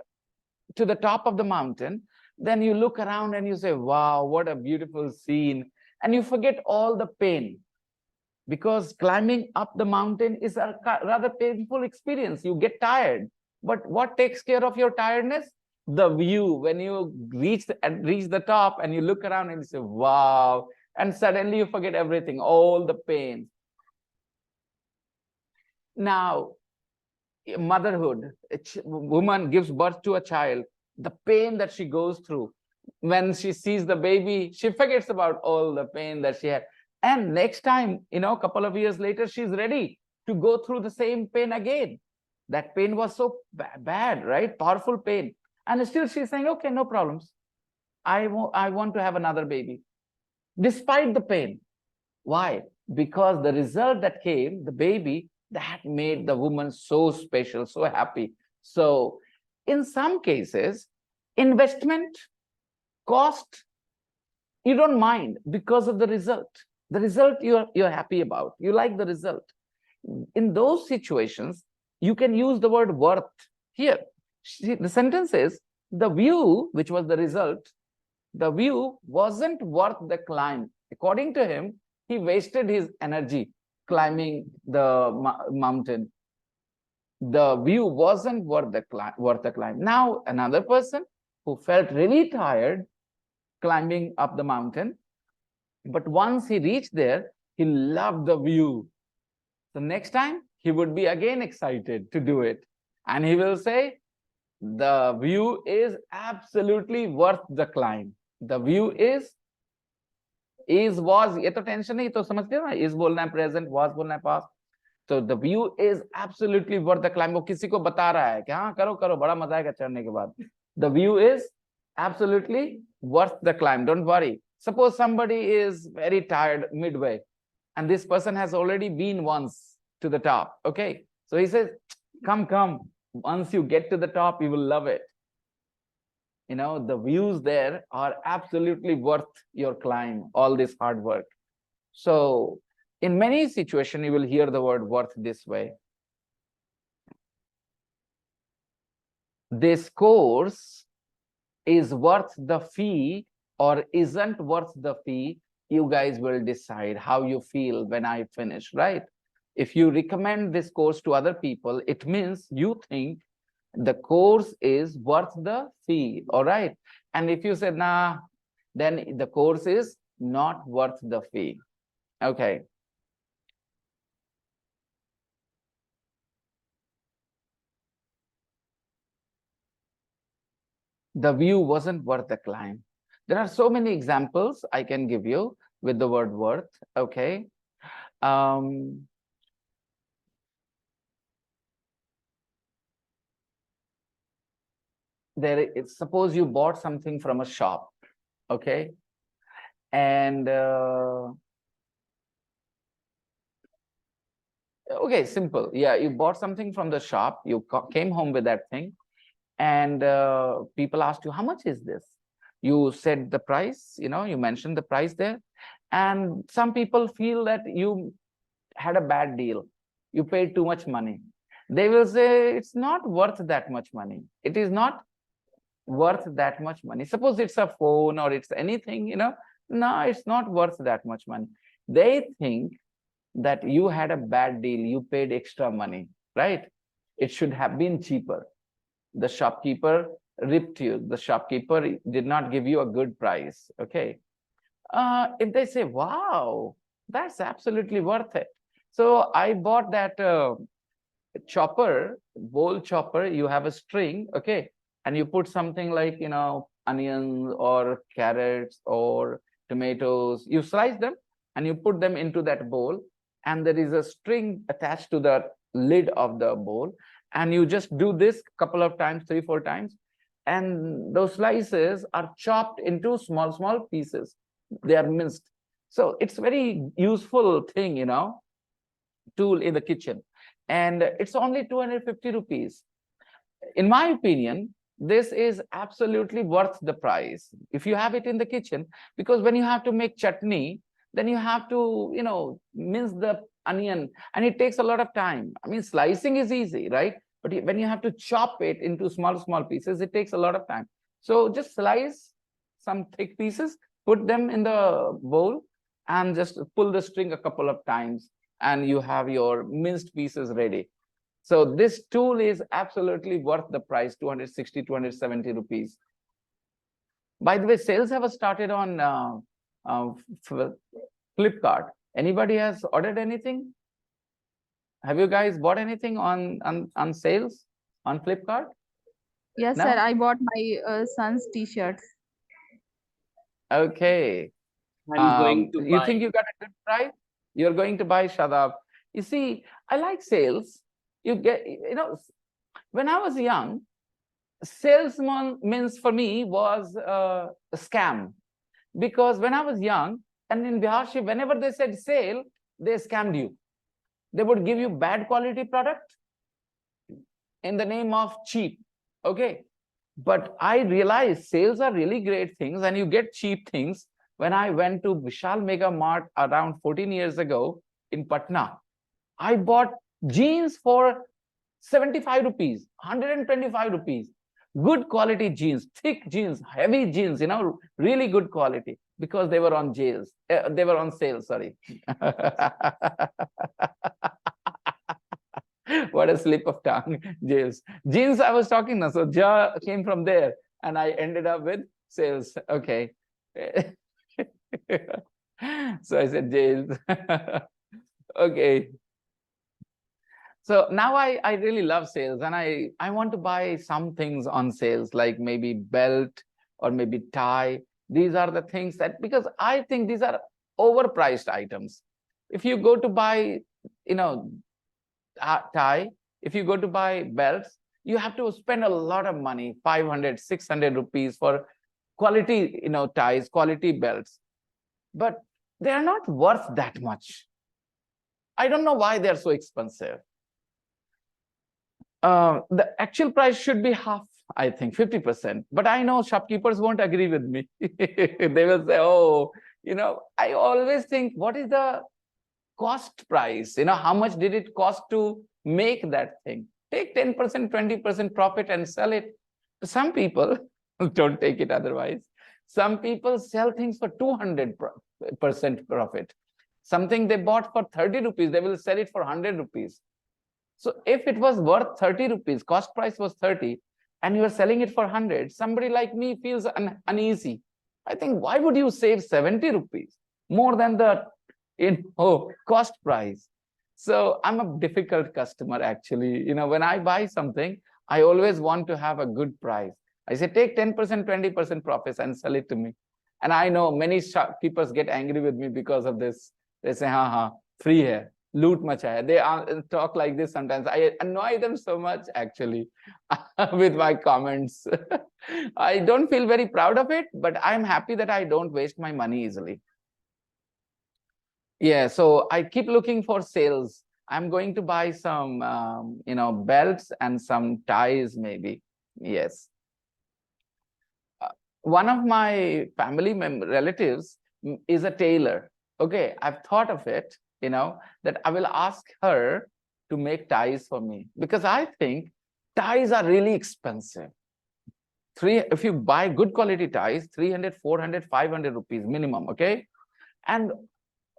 to the top of the mountain, then you look around and you say, wow, what a beautiful scene. And you forget all the pain, because climbing up the mountain is a rather painful experience. You get tired. But what takes care of your tiredness? The view. When you reach the top and you look around and you say, wow, and suddenly you forget everything, all the pain. Now, motherhood, a woman gives birth to a child, the pain that she goes through. When she sees the baby, she forgets about all the pain that she had. And next time, a couple of years later, she's ready to go through the same pain again. That pain was so bad, right? Powerful pain. And still she's saying, okay, no problems. I want to have another baby, despite the pain. Why? Because the result that came, the baby, that made the woman so special, so happy. So in some cases, investment, cost, you don't mind because of the result. The result you're happy about. You like the result. In those situations, you can use the word worth here. The sentence is, the view, which was the result, the view wasn't worth the climb. According to him, he wasted his energy climbing the mountain. The view wasn't worth the climb. Now, another person who felt really tired climbing up the mountain, but once he reached there, he loved the view. So next time, he would be again excited to do it. And he will say, the view is absolutely worth the climb. The view is, was, ये तो tension नहीं, तो समझते हो ना, is बोलना है present, was बोलना है past. So the view is absolutely worth the climb. वो किसी को बता रहा है कि हाँ करो करो, बड़ा मजा आएगा चढ़ने के बाद. The view is absolutely worth the climb. Don't worry. Suppose somebody is very tired midway, and this person has already been once to the top. Okay, so he says, come. Once you get to the top, you will love it. The views there are absolutely worth your climb, all this hard work. So in many situations, you will hear the word worth this way. This course is worth the fee or isn't worth the fee. You guys will decide how you feel when I finish, right? If you recommend this course to other people, it means you think the course is worth the fee, all right? And if you say, nah, then the course is not worth the fee. Okay. the view wasn't worth the climb. There are so many examples I can give you with the word worth. Okay. Suppose you bought something from a shop, okay, and okay, simple. Yeah, you bought something from the shop, you came home with that thing, and people asked you, how much is this? You said the price, you mentioned the price there, and some people feel that you had a bad deal, you paid too much money. They will say it's not worth that much money. It is not worth that much money. Suppose it's a phone or it's anything, no, it's not worth that much money. They think that you had a bad deal, you paid extra money, right? It should have been cheaper. The shopkeeper ripped you. The shopkeeper did not give you a good price, okay? If they say, wow, that's absolutely worth it. So I bought that chopper, bowl chopper. You have a string, okay, and you put something like onions or carrots or tomatoes. You slice them and you put them into that bowl, and there is a string attached to the lid of the bowl, and you just do this a couple of times, 3-4 times, and those slices are chopped into small pieces. They are minced. So it's very useful thing, tool in the kitchen, and it's only 250 rupees. In my opinion, this is absolutely worth the price if you have it in the kitchen, because when you have to make chutney, then you have to mince the onion, and it takes a lot of time. I mean, slicing is easy, right? But when you have to chop it into small pieces, it takes a lot of time. So just slice some thick pieces, put them in the bowl, and just pull the string a couple of times, and you have your minced pieces ready. So this tool is absolutely worth the price, 260, 270 rupees. By the way, sales have started on Flipkart. Anybody has ordered anything? Have you guys bought anything on sales on Flipkart? Yes, No? sir. I bought my son's t-shirts. Okay. I'm going to You buy. think you got a good price? You're going to buy, Shadab. You see, I like sales. You get, when I was young, salesman means for me was a scam. Because when I was young, and in Biharshi, whenever they said sale, they scammed you. They would give you bad quality product in the name of cheap. Okay. But I realized sales are really great things, and you get cheap things. When I went to Vishal Mega Mart around 14 years ago in Patna, I bought jeans for 75 rupees, 125 rupees. Good quality jeans, thick jeans, heavy jeans, really good quality, because they were on jails. They were on sale, sorry. What a slip of tongue. Jails. Jeans I was talking now. So ja came from there, and I ended up with sales. Okay. So I said jails. Okay. So now I really love sales, and I want to buy some things on sales, like maybe belt or maybe tie. These are the things that, because I think these are overpriced items. If you go to buy, tie, if you go to buy belts, you have to spend a lot of money, 500, 600 rupees for quality, ties, quality belts. But they are not worth that much. I don't know why they're so expensive. The actual price should be half, I think, 50%. But I know shopkeepers won't agree with me. They will say, oh, I always think, what is the cost price? How much did it cost to make that thing? Take 10%, 20% profit and sell it. Some people don't take it otherwise. Some people sell things for 200% profit. Something they bought for 30 rupees, they will sell it for 100 rupees. So if it was worth 30 rupees, cost price was 30, and you are selling it for 100, somebody like me feels uneasy. I think, why would you save 70 rupees more than the cost price? So I'm a difficult customer, actually. When I buy something, I always want to have a good price. I say, take 10%, 20% profits and sell it to me. And I know many shopkeepers get angry with me because of this. They say, ha, free hai, loot macha hai. They talk like this sometimes. I annoy them so much, actually, with my comments. I don't feel very proud of it, but I'm happy that I don't waste my money easily. Yeah, so I keep looking for sales. I'm going to buy some, belts and some ties, maybe. Yes. One of my family relatives is a tailor. Okay, I've thought of it, that I will ask her to make ties for me, because I think ties are really expensive. If you buy good quality ties, 300, 400, 500 rupees minimum, okay? And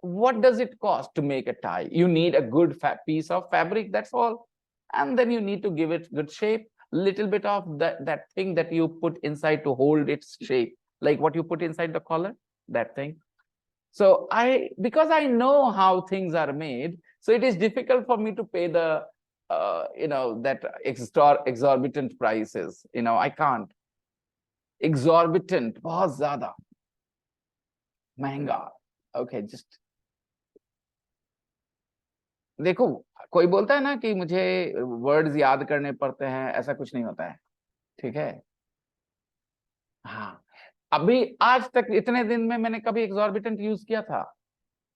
what does it cost to make a tie? You need a good piece of fabric, that's all. And then you need to give it good shape, little bit of that thing that you put inside to hold its shape, like what you put inside the collar, that thing. So because I know how things are made, so it is difficult for me to pay the that exorbitant prices. I can't. Exorbitant, बहुत ज़्यादा महंगा. Okay, just देखो, कोई बोलता है ना कि मुझे वर्ड्स याद करने पड़ते हैं, ऐसा कुछ नहीं होता है, ठीक है? हाँ, अभी आज तक इतने दिन में मैंने कभी एग्जॉर्बिटेंट यूज किया था?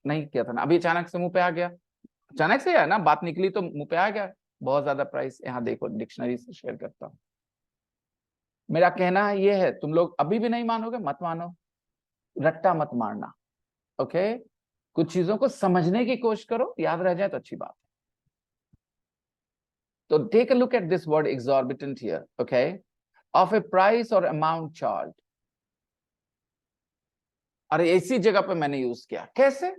नहीं किया था ना. अभी अचानक से मुंह पे आ गया. अचानक से है ना, बात निकली तो मुंह पे आ गया. बहुत ज्यादा प्राइस. यहाँ देखो, डिक्शनरी से शेयर करता हूँ. मेरा कहना ये है, तुम लोग अभी भी नहीं मानोगे, मत मानो, रट्टा मत मारना. ओके, कुछ चीजों को समझने की कोशिश करो, याद रह जाए तो अच्छी बात है. तो take a look at this word exorbitant here, okay, of a price or amount charged. अरे इसी जगह पे मैंने यूज किया. कैसे?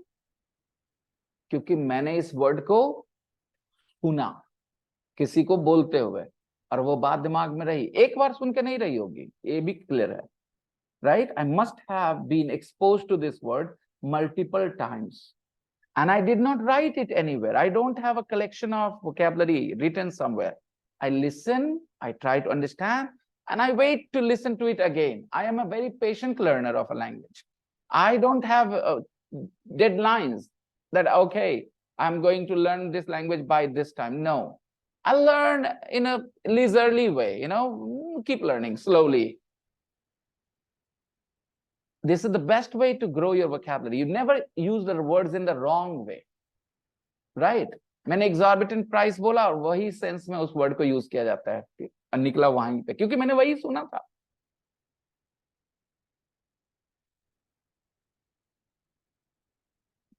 क्योंकि मैंने इस वर्ड को सुना किसी को बोलते हुए, और वो बात दिमाग में रही. एक बार सुन के नहीं रही होगी, ये भी क्लियर है, right? I must have been exposed to this word multiple times, and I did not write it anywhere. I don't have a collection of vocabulary written somewhere. I listen, I try to understand, and I wait to listen to it again. I am a very patient learner of a language. I don't have deadlines that, okay, I'm going to learn this language by this time. No, I learn in a leisurely way, keep learning slowly. This is the best way to grow your vocabulary. You never use the words in the wrong way, right? मैंने exorbitant price बोला और वही sense में उस word को use किया जाता है, निकला वहीं पे, क्योंकि मैंने वही सुना था.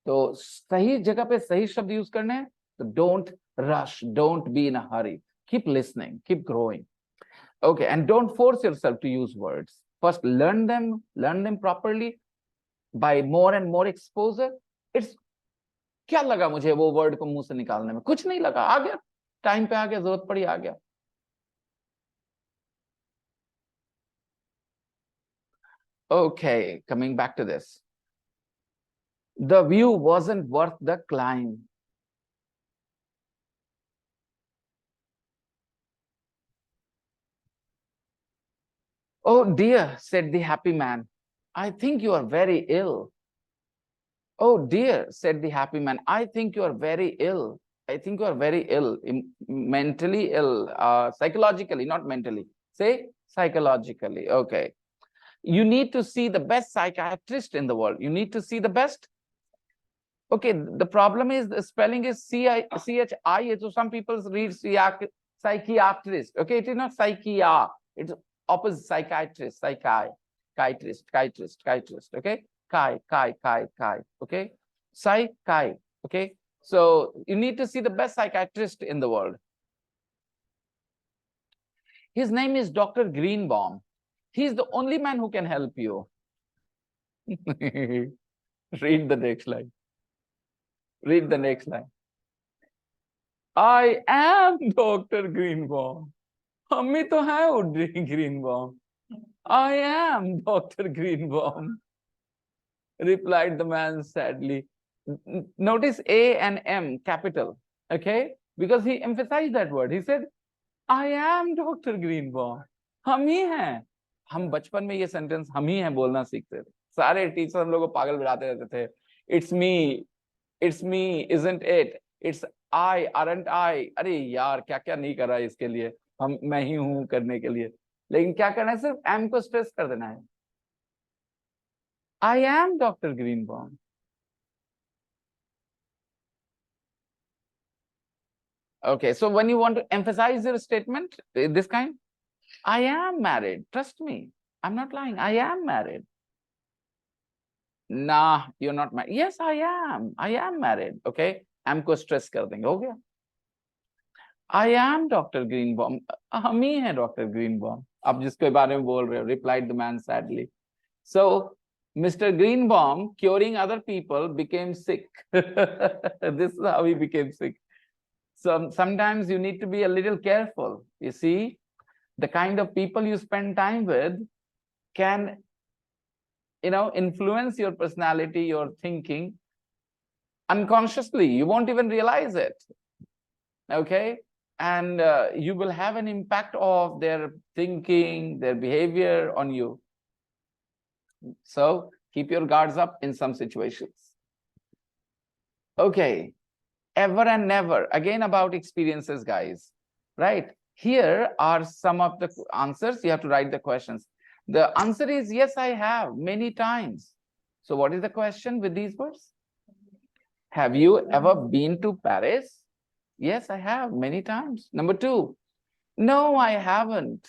तो सही जगह पे सही शब्द यूज करने हैं. तो don't rush, don't be in a Hari, keep listening, keep growing. Okay, and don't force yourself to use words. First, learn them properly by more and more exposure. It's क्या लगा मुझे वो वर्ड को मुंह से निकालने में? कुछ नहीं लगा, आ गया, टाइम पे आ गया, जरूरत पड़ी, आ गया. Okay, coming back to this. The view wasn't worth the climb. Oh dear, said the happy man, I think you are very ill. Oh dear, said the happy man, I think you are very ill. I think you are very ill, mentally ill, psychologically, not mentally. Say psychologically. Okay. You need to see the best psychiatrist in the world. You need to see the best. Okay, the problem is the spelling is C-H-I, so some people read psychiatrist. Okay, it is not psychia. It's opposite psychiatrist, psychiatrist. Okay, kai. Okay, psychi. Okay, so you need to see the best psychiatrist in the world. His name is Dr. Greenbaum. He's the only man who can help you. Read the next line. Read the next line. I am Dr. Greenbaum. हम ही तो हैं Greenbaum. I am Dr. Greenbaum, replied the man sadly. Notice A and M capital, okay? Because he emphasized that word. He said, I am Dr. Greenbaum. हम ही हैं। हम बचपन में ये sentence हम ही हैं बोलना सीखते थे, सारे टीचर हम लोग को पागल बनाते रहते थे। It's me, isn't it, it's I, aren't I. अरे यार क्या क्या नहीं करा है इसके लिए, हम मैं ही हूं करने के लिए। लेकिन क्या करना है, सिर्फ एम को स्ट्रेस कर देना है। I am doctor Greenborn. Okay, so when you want to emphasize your statement, this kind, I am married. Trust me, I'm not lying. I am married. Nah, you're not married. Yes, I am. I am married. Okay, am को stress कर देंगे, हो गया। I am Dr. Greenbaum. हम ही हैं Dr. Greenbaum। आप जिसके बारे में बोल रहे हो, replied the man sadly. So, Mr. Greenbaum, curing other people, became sick. This is how he became sick. So sometimes you need to be a little careful. You see, the kind of people you spend time with can, influence your personality, your thinking unconsciously. You won't even realize it. Okay. And you will have an impact of their thinking, their behavior on you. So keep your guards up in some situations. Okay. Ever and never, again about experiences, guys, right? Here are some of the answers. You have to write the questions. The answer is yes, I have many times. So what is the question with these words? Have you ever been to Paris? Yes, I have many times. Number 2, no, I haven't.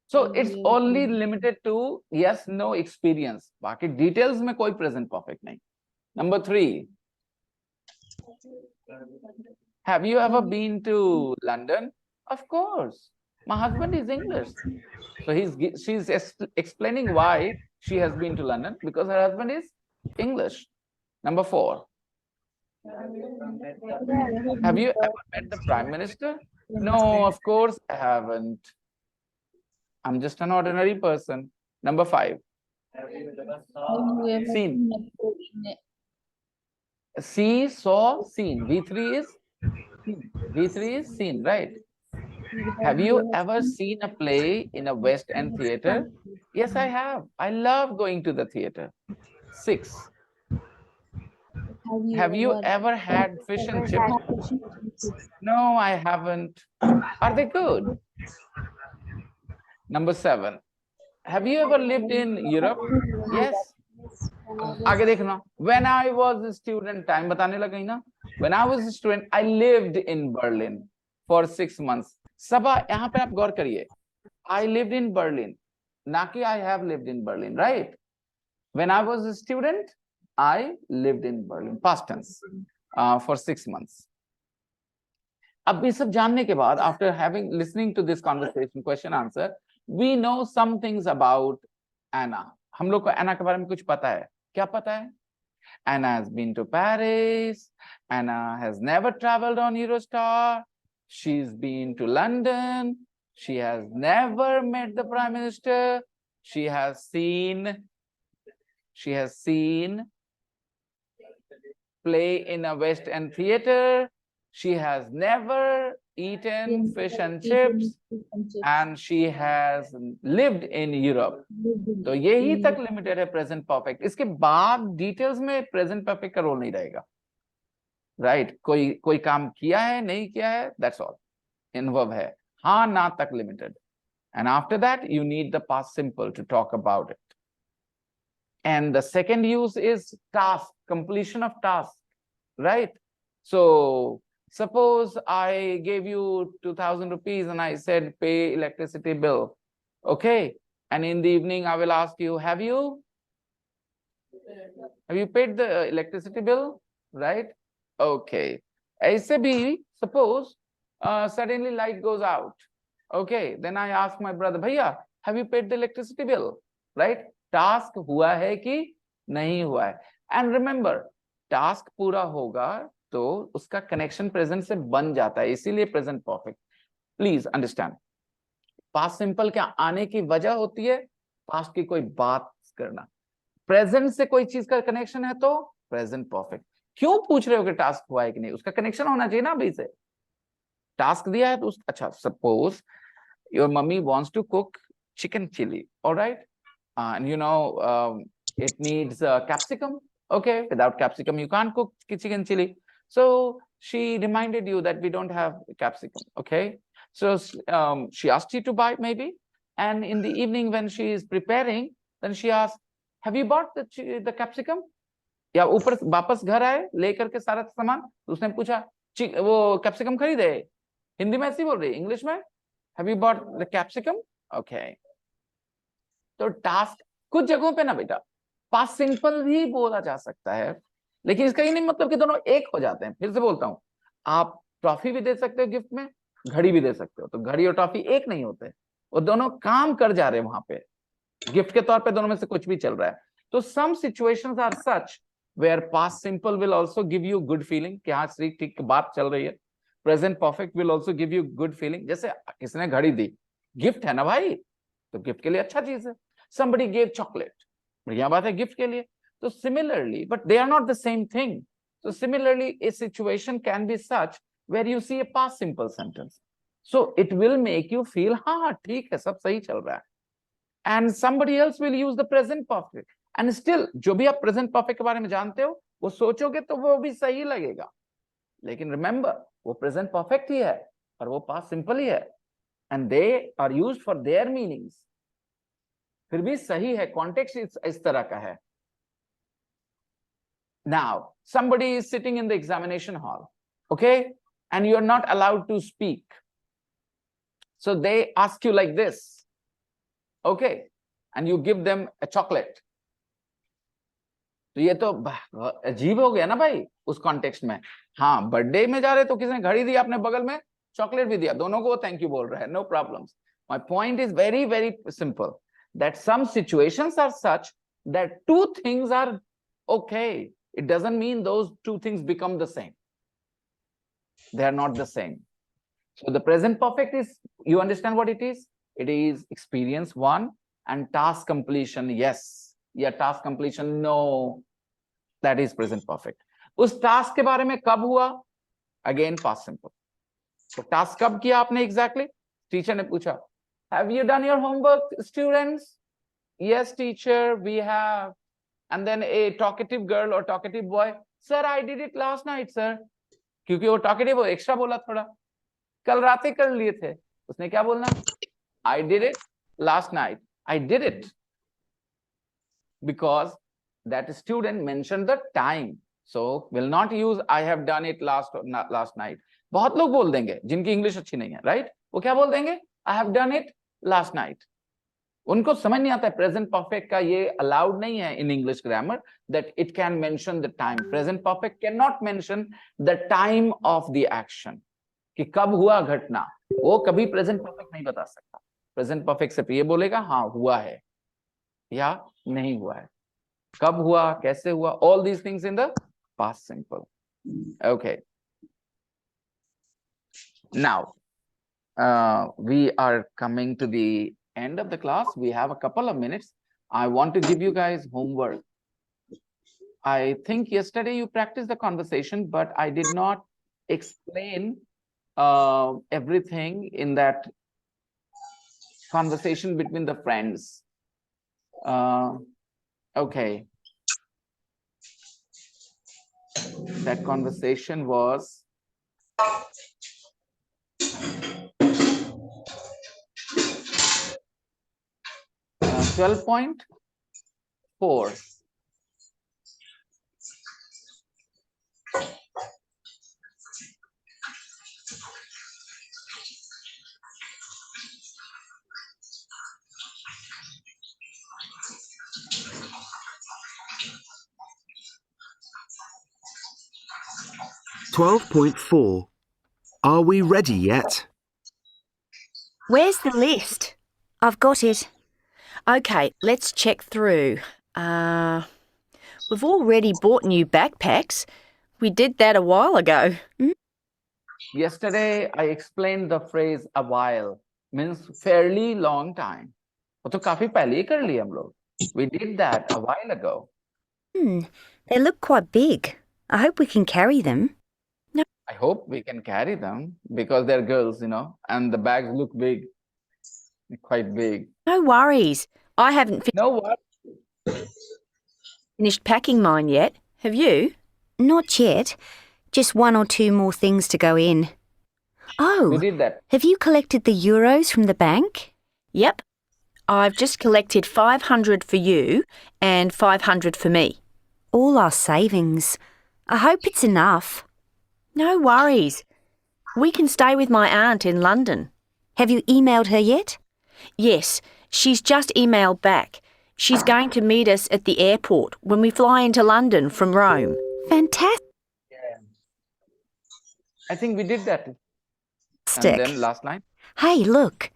So it's only limited to yes, no experience. बाकी details में कोई present perfect नहीं. Number 3, have you ever been to London? Of course. My husband is English. So she's explaining why she has been to London, because her husband is English. Number 4, have you ever met the Prime Minister? No, of course I haven't. I'm just an ordinary person. Number 5, seen. See, saw, seen. V3 is seen, right? Have you ever seen a play in a West End theater? Yes, I have. I love going to the theater. 6, have you ever had fish and chips? No, I haven't. Are they good? Number 7, have you ever lived in Europe? Yes. आगे देखना, when I was a student, time बताने लगा ना, when I was a student, I lived in Berlin for 6 months. सबा यहाँ पे आप गौर करिए, I lived in Berlin, ना कि I have lived in Berlin, right? When I was a student, I lived in Berlin, past tense, for 6 months. अब ये सब जानने के बाद, after listening to this conversation, question answer, we know some things about Anna. हम लोग को Anna के बारे में कुछ पता है. क्या पता है? Anna has been to Paris. Anna has never traveled on Eurostar. She's been to London. She has never met the Prime Minister. She has seen play in a West End theater. She has never eaten fish and chips, and she has lived in Europe. तो यही तक limited है present perfect. इसके बाद details में present perfect का role नहीं रहेगा, राइट? कोई काम किया है नहीं किया है, दैट्स ऑल. इनवर्ब है, हाँ ना तक limited. And after that, you need the past simple to talk about it. And the second use is task, completion of task, right? So suppose I gave you 2,000 rupees and I said, pay electricity bill. Okay. And in the evening, I will ask you, have you paid the electricity bill? Right? Okay. ऐसे भी, suppose suddenly light goes out. Okay. Then I ask my brother, भैया, have you paid the electricity bill? Right? Task हुआ है कि नहीं हुआ है. And remember, task पूरा होगा तो उसका कनेक्शन प्रेजेंट से बन जाता है, इसीलिए present perfect. Please understand, past simple क्या आने की वजह होती है? पास्ट की कोई बात करना. प्रेजेंट से कोई चीज का कनेक्शन है तो प्रेजेंट परफेक्ट. क्यों पूछ रहे हो कि टास्क हुआ है कि नहीं? उसका कनेक्शन होना चाहिए ना अभी से. टास्क दिया है तो अच्छा, suppose your mummy wants to cook chicken chili, all right, and it needs capsicum. Okay, without capsicum you can't cook chicken chili, so she reminded you that we don't have capsicum. Okay, so she asked you to buy maybe, and in the evening when she is preparing, then she asked, have you bought the capsicum? या ऊपर वापस घर आए लेकर के सारा सामान, तो उसने पूछा वो कैप्सिकम खरीदे? हिंदी में ऐसी बोल रही, इंग्लिश में Have you bought the capsicum? Okay. तो टास्क कुछ जगहों पे ना बेटा पास्ट सिंपल भी बोला जा सकता है, लेकिन इसका ये नहीं मतलब कि दोनों एक हो जाते हैं। फिर से बोलता हूं, आप ट्रॉफी भी दे सकते हो गिफ्ट में, घड़ी भी दे सकते हो, तो घड़ी और ट्रॉफी एक नहीं होते, वो दोनों काम कर जा रहे हैं वहां पे, गिफ्ट के तौर पे दोनों में से कुछ भी चल रहा है। तो some situations are such where past simple will also give you good feeling कि हाँ श्री ठीक बात चल रही है। Present perfect will also give you good feeling, जैसे किसने घड़ी दी, गिफ्ट है ना भाई, तो गिफ्ट के लिए अच्छा चीज है। somebody gave chocolate, बढ़िया बात है गिफ्ट के लिए। तो similarly, but they are not the same thing. So similarly, a situation can be such where you see a past simple sentence, so it will make you feel हाँ ठीक है सब सही चल रहा है, and somebody else will use the present perfect, and still जो भी आप present perfect के बारे में जानते हो वो सोचोगे तो वो भी सही लगेगा, लेकिन remember वो present perfect ही है और वो past simple ही है, and they are used for their meanings, फिर भी सही है, कॉन्टेक्स्ट इस तरह का है। Now somebody is sitting in the examination hall, okay, and you are not allowed to speak, so they ask you like this, okay, and you give them a chocolate. तो ये तो अजीब हो गया ना भाई उस कॉन्टेक्स्ट में। हाँ बर्थडे में जा रहे तो किसने घड़ी दी, आपने बगल में चॉकलेट भी दिया, दोनों को थैंक यू बोल रहा है, no problems. My point is very very simple, that some situations are such that two things are okay. It doesn't mean those two things become the same. They are not the same. So the present perfect is, you understand what it is? It is experience one and task completion, yes. Yeah, task completion, no. That is present perfect. उस task के बारे में कब हुआ? Again past simple. तो task कब किया आपने exactly? Teacher ने पूछा, have you done your homework, students? Yes, teacher, we have. And then a talkative girl or talkative boy, sir, I did it last night, sir. क्योंकि वो talkative वो extra बोला थोड़ा, कल रात ही कर लिए थे, उसने क्या बोलना? I did it last night. I did it because that student mentioned the time, so will not use I have done it last night. बहुत लोग बोल देंगे जिनकी इंग्लिश अच्छी नहीं है, राइट? वो क्या बोल देंगे? I have done it last night. उनको समझ नहीं आता है प्रेजेंट परफेक्ट का ये अलाउड नहीं है in English grammar, that it can mention the time. Present perfect can not mention the time of the action, कि कब हुआ घटना, वो कभी प्रेजेंट परफेक्ट नहीं बता सकता। प्रेजेंट परफेक्ट सिर्फ ये बोलेगा हाँ हुआ है या नहीं हुआ है, कब हुआ, कैसे हुआ, all these things in the past simple. Okay, now we are coming to the end of the class. We have a couple of minutes. I want to give you guys homework. I think yesterday you practiced the conversation, but I did not explain everything in that conversation between the friends. Okay. That conversation was 12.4. Are we ready yet? Where's the list? I've got it. Okay, let's check through. We've already bought new backpacks. We did that a while ago. Yesterday, I explained the phrase a while, means fairly long time. वो तो काफी पहले ही कर लिया हम लोग. We did that a while ago. They look quite big. I hope we can carry them. I hope we can carry them because they're girls, and the bags look big, quite big. No worries. I haven't No what? finished packing mine yet. Have you? Not yet. Just 1 or 2 more things to go in. We Oh, did that. have you collected the euros from the bank? Yep. I've just collected 500 for you and 500 for me. All our savings. I hope it's enough. No worries. We can stay with my aunt in London. Have you emailed her yet? Yes, she's just emailed back. She's going to meet us at the airport when we fly into London from Rome. Fantastic. Yeah. I think we did that. And then last night? Hey, look.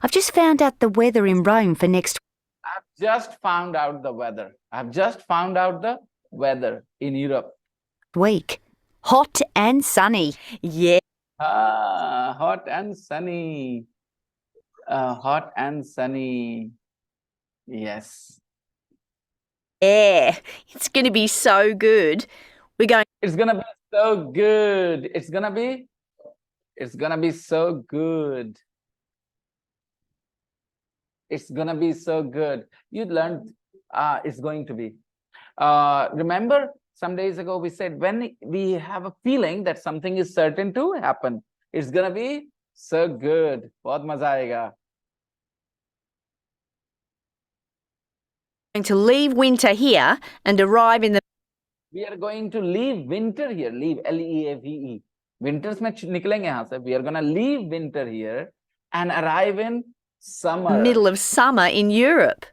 I've just found out the weather in Rome for next I've just found out the weather. I've just found out the weather in Europe. week. Hot and sunny. Yeah. Hot and sunny. Hot and sunny. Yes. Yeah, it's going to be so good. We're going. It's gonna be so good. It's gonna be so good. It's gonna be so good. You learned it's going to be. Remember some days ago we said when we have a feeling that something is certain to happen, it's gonna be so good. बहुत मजा आएगा. To leave winter here and arrive in the. We are going to leave winter here. Leave, L-E-A-V-E. Winters में निकलेंगे यहाँ से. We are gonna leave winter here and arrive in summer. Middle of summer in Europe.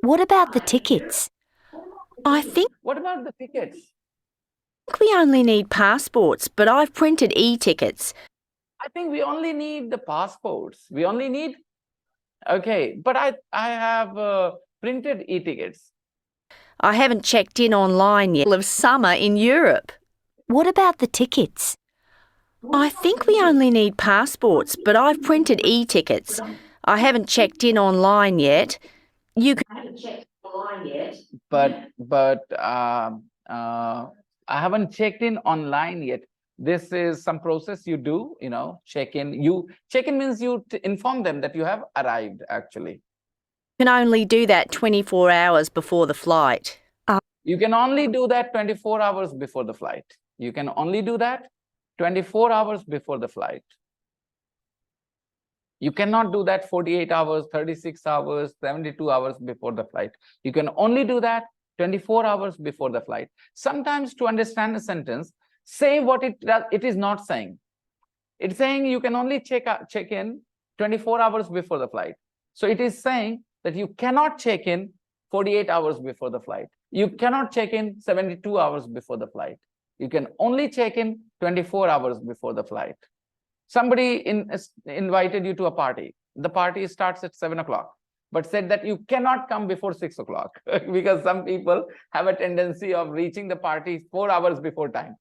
What about the tickets? I think What about the tickets? we only need passports, but I've printed e-tickets. I think we only need the passports. We only need. Okay, but I have printed e-tickets. I haven't checked in online yet. Middle of summer in Europe. What about the tickets? I think we only need passports, but I've printed e-tickets. I haven't checked in online yet. You can. But I haven't checked in online yet. This is some process you do, check in. Check in means you inform them that you have arrived actually. Can only do that 24 hours before the flight. You can only do that 24 hours before the flight. You can only do that 24 hours before the flight. You cannot do that 48 hours, 36 hours, 72 hours before the flight. You can only do that 24 hours before the flight. Sometimes to understand a sentence, say what it is not saying. It's saying you can only check in 24 hours before the flight. So it is saying that you cannot check in 48 hours before the flight. You cannot check in 72 hours before the flight. You can only check in 24 hours before the flight. Somebody invited you to a party. The party starts at 7 o'clock, but said that you cannot come before 6 o'clock because some people have a tendency of reaching the party 4 hours before time.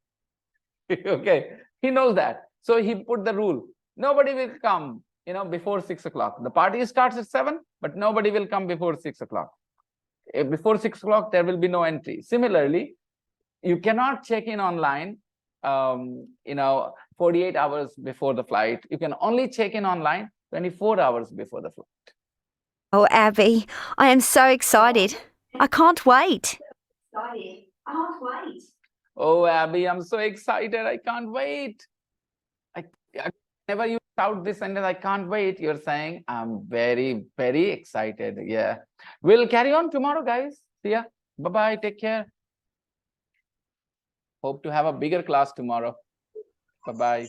Okay, he knows that. So he put the rule. Nobody will come, before 6 o'clock. The party starts at 7, but nobody will come before 6 o'clock. Before 6 o'clock, there will be no entry. Similarly, you cannot check in online 48 hours before the flight. You can only check in online 24 hours before the flight. Oh, Abby, I am so excited. I can't wait. Oh, Abby, I'm so excited. I can't wait. Whenever you shout this sentence, I can't wait, you're saying, I'm very, very excited. Yeah. We'll carry on tomorrow, guys. See ya. Bye-bye. Take care. Hope to have a bigger class tomorrow. Bye-bye.